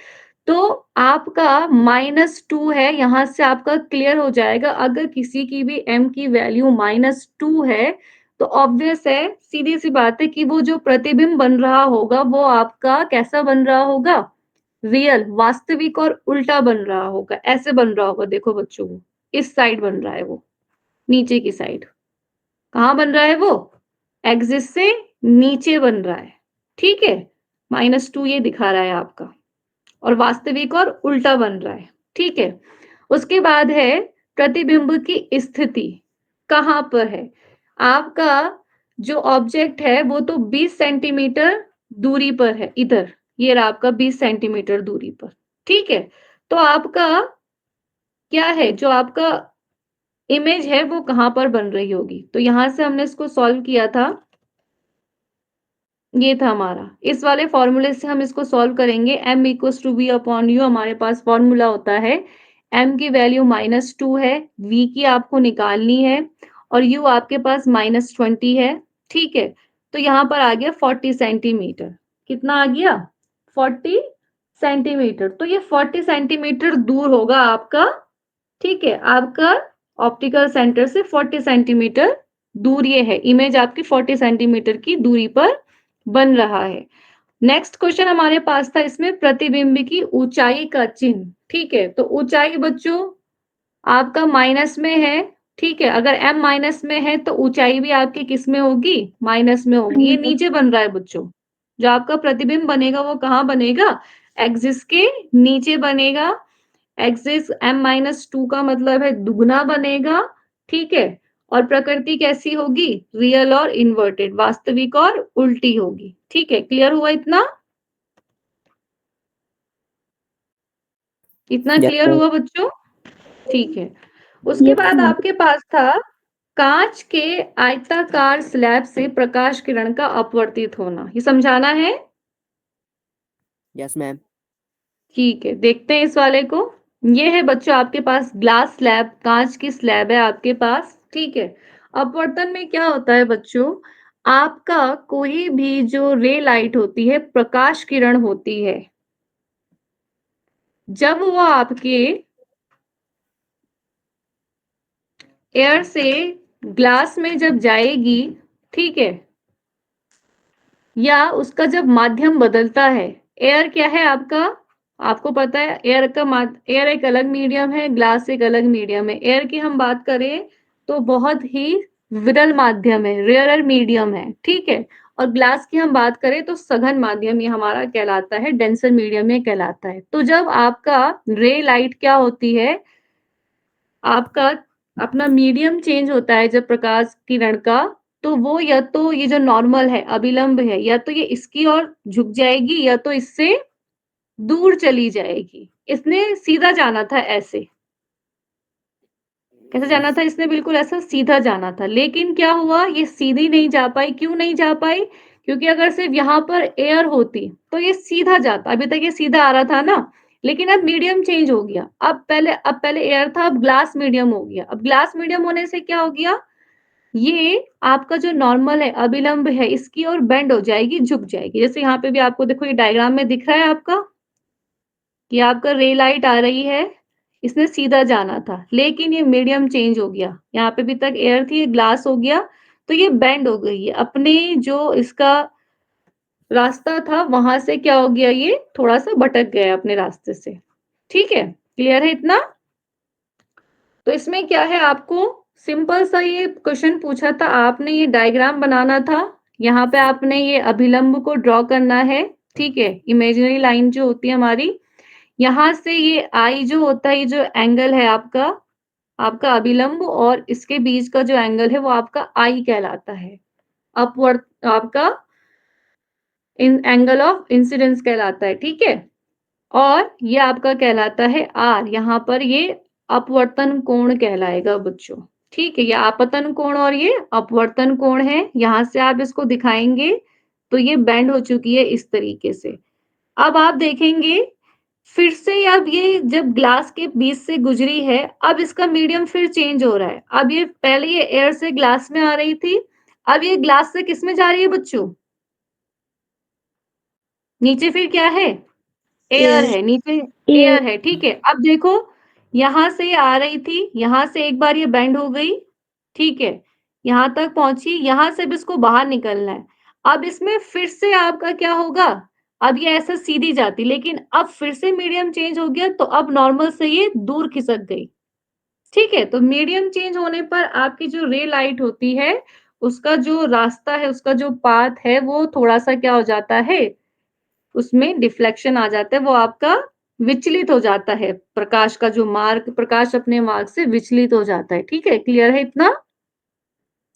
S1: तो आपका -2 है, यहाँ से आपका क्लियर हो जाएगा। अगर किसी की भी m की वैल्यू -2 है, तो ऑब्वियस है, सीधी-सी बात है कि वो जो प्रतिबिंब बन रहा होगा, वो आपका कैसा बन रहा होगा? रियल, वास्तविक और उल्टा बन रहा होगा। ऐसे बन रहा होगा, देखो बच्चों वो, इस साइड बन रहा है वो, नीचे की साइड। कहाँ बन रहा है वो? एक्सिस से नीचे बन रहा है, ठीक है? -2 ये दिखा रहा है आपका। और वास्तविक और उल्टा बन रहा है, ठीक है? उसके बाद है प्रतिबिंब की स्थिति, कहाँ पर है? आपका जो ऑब्जेक्ट है वो तो 20 सेंटीमीटर दूरी पर है, इधर, ये रहा आपका 20 सेंटीमीटर दूरी पर, ठीक है? तो आपका क्या है, जो आपका इमेज है वो कहाँ पर बन रही होगी? तो यहाँ से हमने इसको सॉल्व किया था, ये था हमारा। इस वाले फॉर्मूले से हम इसको सॉल्व करेंगे। m equals to v upon u हमारे पास फॉर्मूला होता है। m की वैल्यू -2 है, v की आपको निकालनी है और u आपके पास -20 है, ठीक है? तो यहाँ पर आ गया 40 सेंटीमीटर। कितना आ गया? 40 सेंटीमीटर। तो ये 40 सेंटीमीटर दूर होगा आपका, ठीक है? आपका ऑप्टिकल सेंटर से 40 सेंटीमीटर दूर ये है। इमेज आपकी 40 सेंटीमीटर की दूरी पर बन रहा है। नेक्स्ट क्वेश्चन हमारे पास था इसमें प्रतिबिंब की ऊंचाई का चिन्ह, ठीक है? तो ऊंचाई बच्चों आपका माइनस में है, ठीक है? अगर m माइनस में है तो ऊंचाई भी आपकी किस में होगी? माइनस में होगी। ये नीचे बन रहा है बच्चों। जो आपका प्रतिबिंब बनेगा वो कहाँ बनेगा? एक्सिस के नीचे बनेगा। एक्सिस m-2 का मतलब है दुगना बनेगा, ठीक है? और प्रकृति कैसी होगी? रियल और इन्वर्टेड, वास्तविक और उल्टी होगी, ठीक है? क्लियर हुआ इतना? इतना
S3: Yes,
S1: क्लियर
S3: ma'am.
S1: हुआ बच्चों? ठीक है। उसके बाद आपके पास था कांच के आयताकार स्लैब से प्रकाश किरण का अपवर्तित होना। ये समझाना है?
S3: Yes, ma'am.
S1: ठीक है, देखते हैं इस वाले को। ये है बच्चों आपके पास ग्लास स्लैब, कांच की स्लैब है आपके पास, ठीक है? अपवर्तन में क्या होता है बच्चों? आपका कोई भी जो रे लाइट होती है, प्रकाश किरण होती है, जब वो आपके एयर से ग्लास में जब जाएगी, ठीक है? या उसका जब माध्यम बदलता है, एयर क्या है आपका? आपको पता है एयर एक अलग मीडियम है, ग्लास एक अलग मीडियम है। एयर की हम बात करें तो बहुत ही विरल माध्यम है, रेयरर मीडियम है, ठीक है? और ग्लास की हम बात करें तो सघन माध्यम ये हमारा कहलाता है, डेंसर मीडियम ये कहलाता है। तो जब आपका रे लाइट क्या होती है, आपका अपना मीडियम चेंज होता है जब प्रकाश किरण का, तो वो या तो ये जो नॉर्मल है, अभिलंब है, या तो ये इसकी ओर झुक जाएगी या तो इससे दूर चली जाएगी। इसने सीधा जाना था ऐसे। कैसे जाना था? इसने बिल्कुल ऐसा सीधा जाना था। लेकिन क्या हुआ? ये सीधी नहीं जा पाई। क्यों नहीं जा पाई? क्योंकि अगर सिर्फ यहाँ पर एयर होती, तो ये सीधा जाता। अभी तक ये सीधा आ रहा था ना, लेकिन अब मीडियम चेंज हो गया। अब पहले एयर था, अब ग्लास मीडियम हो गया। अब ग्लास मीडियम होने से क्या हो गया? ये आपका जो नॉर्मल है, अभिलंब है, इसकी ओर बेंड हो जाएगी, झुक जाएगी। जैसे यहाँ पे भी आपको देखो, ये डायग्राम में दिख रहा है आपका कि आपका रे लाइट आ रही है, इसने सीधा जाना था, लेकिन ये मीडियम चेंज हो गया। यहाँ पे भी तक एयर थी, ये ग्लास हो गया, तो ये बेंड हो गई है, अपने जो इसका रास्ता था वहां से क्या हो गया, ये थोड़ा सा भटक गया अपने रास्ते से। ठीक है, क्लियर है इतना? तो इसमें क्या है, आपको सिंपल सा ये क्वेश्चन पूछा था, आपने ये डायग्राम बनाना था, यहाँ पे आपने ये अभिलंब को ड्रॉ करना है। ठीक है, इमेजिनरी लाइन जो होती है हमारी, यहाँ से ये आई जो होता है, ये जो एंगल है आपका, आपका अभिलंब और इसके बीच का जो एंगल है वो आपका आई कहलाता है, अपवर्ड आपका इन एंगल ऑफ इंसिडेंस कहलाता है। ठीक है, और ये आपका कहलाता है आर, यहाँ पर ये अपवर्तन कोण कहलाएगा बच्चों। ठीक है, ये आपतन कोण और ये अपवर्तन कोण है, यहाँ से आप इसको दिखाएंगे तो ये बेंड हो चुकी है इस तरीके से। अब आप देखेंगे फिर से, अब ये जब ग्लास के बीच से गुजरी है, अब इसका मीडियम फिर चेंज हो रहा है। अब ये पहले ये एयर से ग्लास में आ रही थी, अब ये ग्लास से किस में जा रही है बच्चों? नीचे फिर क्या है? एयर
S4: एयर
S1: है, नीचे
S2: एयर
S1: एयर है। ठीक है, अब देखो यहां से आ रही थी, यहां से एक बार ये बेंड हो गई। ठीक है, यहां तक पहुंची, यहां से भी इसको बाहर निकलना है। अब इसमें फिर से आपका क्या होगा, अब ये ऐसा सीधी जाती, लेकिन अब फिर से मीडियम चेंज हो गया, तो अब नॉर्मल से ये दूर खिसक गई। ठीक है, तो मीडियम चेंज होने पर आपकी जो रे लाइट होती है, उसका जो रास्ता है, उसका जो पाथ है, वो थोड़ा सा क्या हो जाता है, उसमें डिफ्लेक्शन आ जाता है, वो आपका विचलित हो जाता है, प्रकाश का जो मार्ग, प्रकाश अपने मार्ग से विचलित हो जाता है। ठीक है, क्लियर है इतना?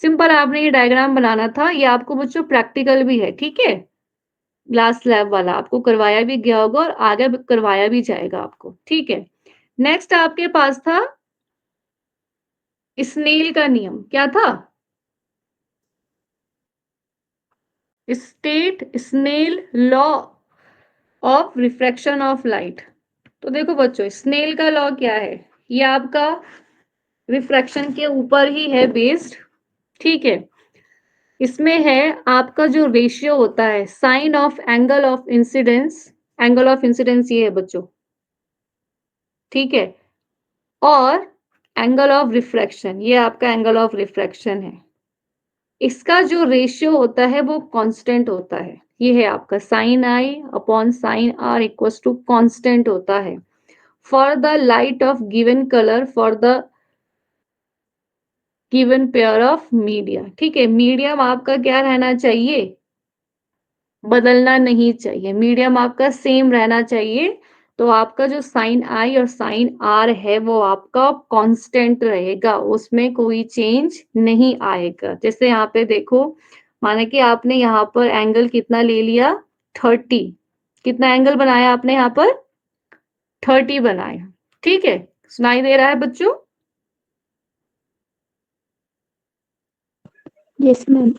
S1: सिंपल आपने ये डायग्राम बनाना था, ये आपको बच्चों प्रैक्टिकल भी है। ठीक है, ग्लास स्लैब वाला आपको करवाया भी गया होगा और आगे करवाया भी जाएगा आपको। ठीक है, नेक्स्ट आपके पास था स्नेल का नियम, क्या था? State Snell law of refraction of light. तो देखो बच्चों, स्नेल का लॉ क्या है, ये आपका रिफ्रैक्शन के ऊपर ही है बेस्ड। ठीक है, इसमें है आपका जो रेशियो होता है sine of angle of incidence, angle of incidence ये है बच्चों। ठीक है, और एंगल ऑफ रिफ्रैक्शन, ये आपका एंगल ऑफ रिफ्रैक्शन है। इसका जो रेशियो होता है वो कांस्टेंट होता है, ये है आपका sine I upon sine R equals to constant होता है for the light of given colour for the given pair of media. ठीक है, मीडियम आपका क्या रहना चाहिए, बदलना नहीं चाहिए, मीडियम आपका सेम रहना चाहिए। तो आपका जो साइन आई और साइन आर है वो आपका कांस्टेंट रहेगा, उसमें कोई चेंज नहीं आएगा। जैसे यहाँ पे देखो, माना कि आपने यहाँ पर एंगल कितना ले लिया, 30, कितना एंगल बनाया आपने यहाँ पर, 30 बनाया। ठीक है, सुनाई दे रहा है बच्चों?
S2: Yes ma'am.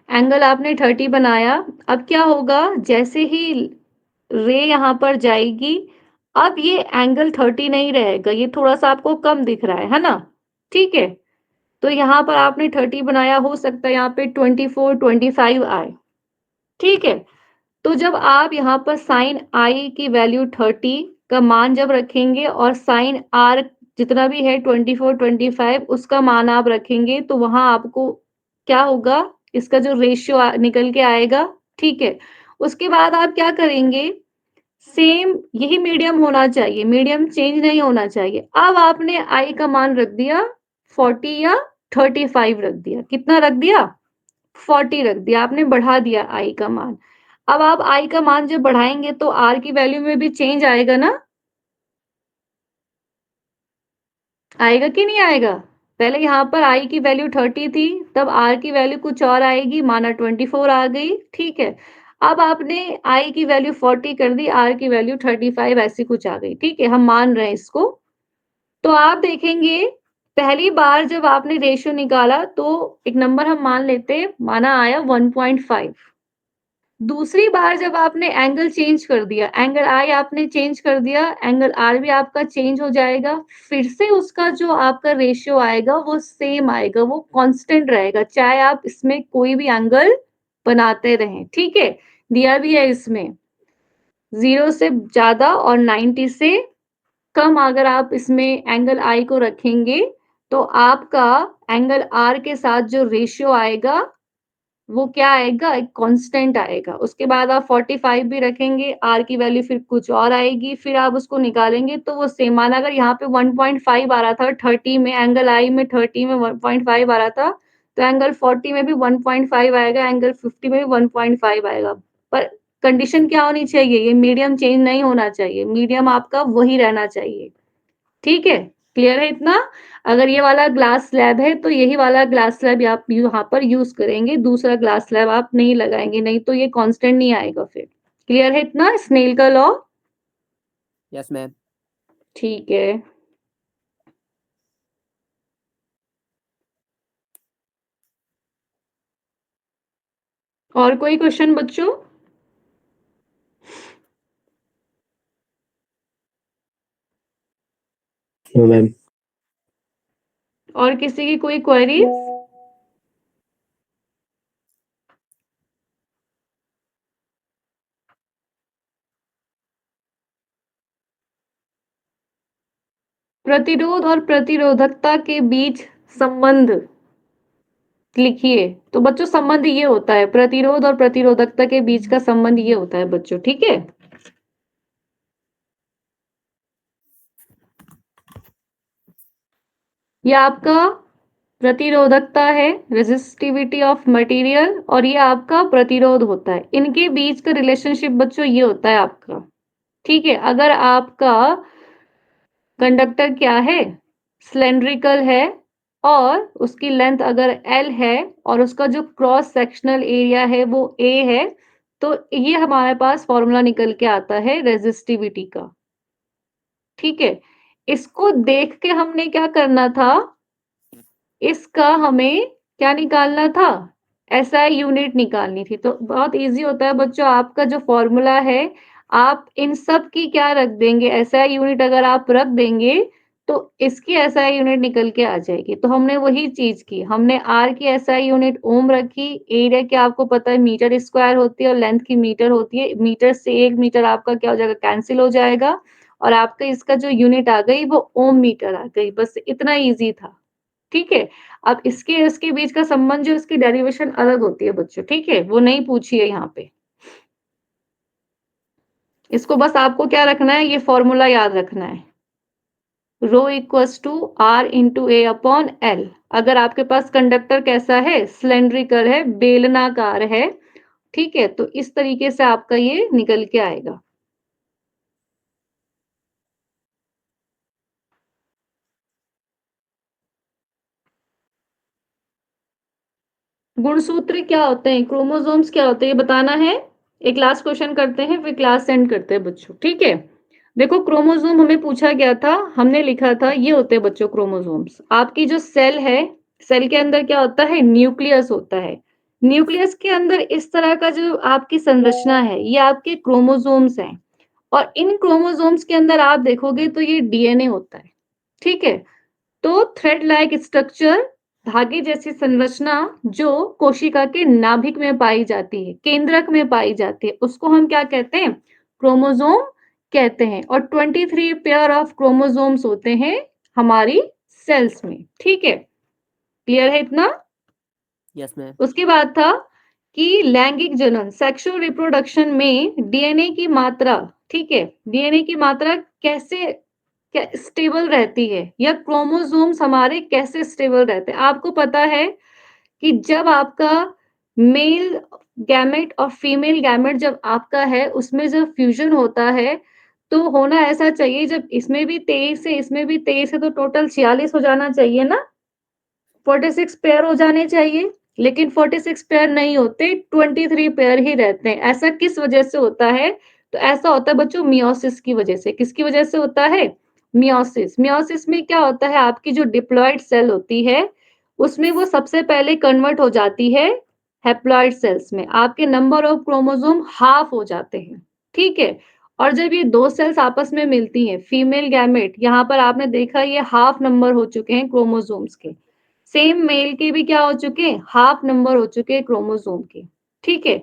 S1: एंगल आपने 30 बनाया। अब क्या होगा, जैसे ही रे यहाँ पर जाएगी, अब ये एंगल 30 नहीं रहेगा, ये थोड़ा सा आपको कम दिख रहा है ना? ठीक है, तो यहाँ पर आपने 30 बनाया, हो सकता है यहाँ पे 24 25 आए। ठीक है, तो जब आप यहाँ पर साइन आई की वैल्यू 30 का मान जब रखेंगे और साइन आर जितना भी है 24 25 उसका मान आप रखेंगे, तो वहां आपको क्या होगा, इसका जो रेशियो निकल के आएगा। ठीक है, उसके बाद आप क्या करेंगे, सेम यही मीडियम होना चाहिए, मीडियम चेंज नहीं होना चाहिए। अब आपने आई का मान रख दिया 40 या 35 रख दिया, कितना रख दिया, 40 रख दिया, आपने बढ़ा दिया आई का मान। अब आप आई का मान जब बढ़ाएंगे तो आर की वैल्यू में भी चेंज आएगा ना, आएगा कि नहीं आएगा? पहले यहाँ पर आई की वैल्यू 30 थी, तब आर की वैल्यू कुछ और आएगी, माना 24 आ गई। ठीक है, अब आपने आई की वैल्यू 40 कर दी, आर की वैल्यू 35 ऐसी कुछ आ गई। ठीक है, हम मान रहे हैं इसको। तो आप देखेंगे पहली बार जब आपने रेशियो निकाला तो एक नंबर हम मान लेते, माना आया 1.5। दूसरी बार जब आपने एंगल चेंज कर दिया, एंगल आई आपने चेंज कर दिया, एंगल आर भी आपका चेंज हो जाएगा, फिर से उसका जो आपका रेशियो आएगा वो सेम आएगा, वो कांस्टेंट रहेगा, चाहे आप इसमें कोई भी एंगल बनाते रहें। ठीक है, दिया भी है इसमें 0 से ज्यादा और 90 से कम अगर आप इसमें एंगल आई को रखेंगे तो आपका एंगल आर के साथ जो रेशियो आएगा वो क्या आएगा, एक कांस्टेंट आएगा। उसके बाद आप 45 भी रखेंगे, आर की वैल्यू फिर कुछ और आएगी, फिर आप उसको निकालेंगे तो वो सेम। माना अगर यहाँ पे 1.5 आ रहा था 30 में, एंगल आई में 30 में 1.5 आ रहा था, तो एंगल 40 में भी 1.5 आएगा, एंगल 50 में भी 1.5 आएगा। पर कंडीशन क्या होनी चाहिए, ये मीडियम चेंज नहीं होना चाहिए, मीडियम आपका वही रहना चाहिए। ठीक है, क्लियर है इतना? अगर ये वाला ग्लास स्लैब है तो यही वाला ग्लास स्लैब आप यहाँ पर यूज करेंगे, दूसरा ग्लास स्लैब आप नहीं लगाएंगे, नहीं तो ये कांस्टेंट नहीं आएगा फिर। क्लियर है इतना, स्नेल का लॉ?
S3: Yes ma'am.
S1: ठीक है, और कोई क्वेश्चन बच्चों?
S3: No ma'am.
S1: और किसी की कोई क्वेरीज? प्रतिरोध और प्रतिरोधकता के बीच संबंध लिखिए। तो बच्चों संबंध ये होता है, प्रतिरोध और प्रतिरोधकता के बीच का संबंध ये होता है बच्चों, ठीक है? ये आपका प्रतिरोधकता है, रेजिस्टिविटी ऑफ मटेरियल, और ये आपका प्रतिरोध होता है। इनके बीच का रिलेशनशिप बच्चों ये होता है आपका, ठीक है? अगर आपका कंडक्टर क्या है, सिलेंड्रिकल है, और उसकी लेंथ अगर L है और उसका जो क्रॉस सेक्शनल एरिया है वो A है, तो ये हमारे पास फॉर्मूला निकल के आता है रेजिस्टिविटी का। ठीक है, इसको देख के हमने क्या करना था, इसका हमें क्या निकालना था, एसआई यूनिट निकालनी थी। तो बहुत इजी होता है बच्चों, आपका जो फॉर्मूला है आप इन सब की क्या रख देंगे, एसआई यूनिट अगर आप रख देंगे तो इसकी एसआई यूनिट निकल के आ जाएगी। तो हमने वही चीज की, हमने आर की एसआई यूनिट ओम रखी, एरिया की आपको पता है मीटर स्क्वायर होती है और लेंथ की मीटर होती है, मीटर से 1 मीटर आपका क्या हो जाएगा, कैंसिल हो जाएगा, और आपका इसका जो यूनिट आ गई वो ओम मीटर आ गई। बस इतना इजी था, ठीक है? अब इसके बीच का संबंध जो इसकी डेरिवेशन अलग होती है बच्चों, ठीक है? वो नहीं पूछी है यहाँ पे। इसको बस आपको क्या रखना है, ये फॉर्मूला याद रखना है, rho equals to R into A upon L. अगर आपके पास कंडक्टर कैसा है, सिलेंड्रिकल है, बेलनाकार है, ठीक है? तो इस तरीके से आपका ये निकल के आएगा। गुणसूत्र क्या होते हैं, क्रोमोसोम्स क्या होते हैं, ये बताना है। एक लास्ट क्वेश्चन करते हैं फिर क्लास एंड करते हैं बच्चों, ठीक है? देखो क्रोमोसोम हमें पूछा गया था, हमने लिखा था ये होते हैं बच्चों क्रोमोसोम्स। आपकी जो सेल है, सेल के अंदर क्या होता है, न्यूक्लियस होता है। न्यूक्लियस के अंदर इस तरह का जो आपकी संरचना है ये आपके क्रोमोसोम्स हैं, और इन क्रोमोसोम्स के अंदर आप देखोगे तो ये डीएनए होता है, ठीक है? तो थ्रेड लाइक स्ट्रक्चर, धागे जैसी संरचना जो कोशिका के नाभिक में पाई जाती है, केंद्रक में पाई जाती है, उसको हम क्या कहते हैं, क्रोमोसोम कहते हैं। और 23 पेयर ऑफ क्रोमोसोम्स होते हैं हमारी सेल्स में, ठीक है? क्लियर है इतना?
S3: Yes ma'am.
S1: उसके बाद था कि लैंगिक जनन, सेक्सुअल रिप्रोडक्शन में डीएनए की मात्रा, ठीक है, डीएनए की मात्रा कैसे क्या स्टेबल रहती है, या क्रोमोसोम्स हमारे कैसे स्टेबल रहते हैं। आपको पता है कि जब आपका मेल गैमेट और फीमेल गैमेट जब आपका है उसमें जब फ्यूजन होता है तो होना ऐसा चाहिए, जब इसमें भी 23 है इसमें भी 23 है तो टोटल 46 हो जाना चाहिए ना, 46 पेयर हो जाने चाहिए, लेकिन 46 पेयर नहीं होते, 23 पेयर ही रहते हैं। ऐसा किस वजह से होता है, तो ऐसा होता है बच्चों मियोसिस की वजह से। किसकी वजह से होता है, मियोसिस। मियोसिस में क्या होता है, आपकी जो डिप्लॉइड सेल होती है उसमें वो सबसे पहले कन्वर्ट हो जाती है हैप्लॉइड सेल्स में, आपके नंबर ऑफ क्रोमोसोम हाफ हो जाते हैं, ठीक है? और जब ये दो सेल्स आपस में मिलती हैं, फीमेल गैमेट, यहाँ पर आपने देखा ये हाफ नंबर हो चुके हैं क्रोमोसोम्स के, सेम मेल के भी क्या हो चुके हैं, हाफ नंबर हो चुके हैं क्रोमोसोम के, ठीक है?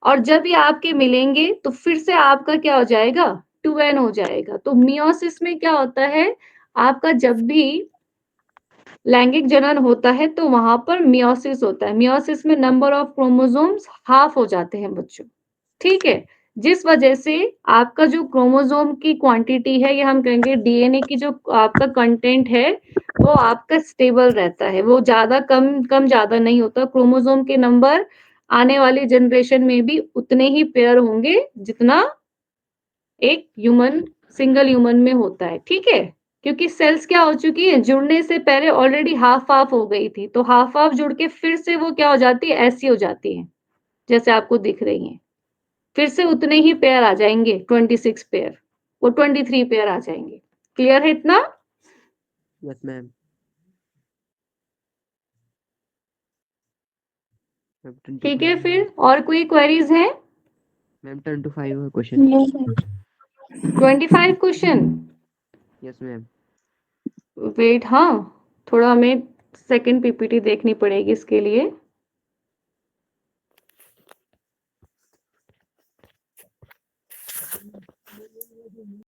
S1: और जब ये आपके मिलेंगे तो फिर से आपका क्या हो जाएगा, 2n हो जाएगा। तो मियोसिस में क्या होता है, आपका जब भी लैंगिक जनन होता है तो वहां पर मियोसिस होता है। मियोसिस में नंबर ऑफ क्रोमोसोम्स हाफ हो जाते हैं बच्चों, ठीक है। जिस वजह से आपका जो क्रोमोसोम की क्वांटिटी है, या हम कहेंगे डीएनए की जो आपका कंटेंट है, वो आपका स्टेबल रहता है, वो ज्यादा कम ज्यादा नहीं होता। क्रोमोसोम के नंबर आने वाली जनरेशन में भी उतने ही पेयर होंगे जितना एक ह्यूमन सिंगल ह्यूमन में होता है, ठीक है। क्योंकि सेल्स क्या हो चुकी है, जुड़ने से पहले ऑलरेडी हाफ हाफ हो गई थी, तो हाफ हाफ जुड़ के फिर से वो क्या हो जाती है, ऐसी हो जाती है जैसे आपको दिख रही है। फिर से उतने ही पेयर आ जाएंगे, 26 पेयर, वो 23 पेयर आ जाएंगे। क्लियर है इतना?
S3: Yes, ma'am. Ma'am,
S1: ठीक है,
S3: 25.
S1: फिर और कोई क्वेरीज है?
S3: Ma'am, turn to 5 question.
S4: No, ma'am.
S1: 25 question,
S3: Yes, ma'am.
S1: Wait, हाँ थोड़ा हमें सेकंड पीपीटी देखनी पड़ेगी इसके लिए।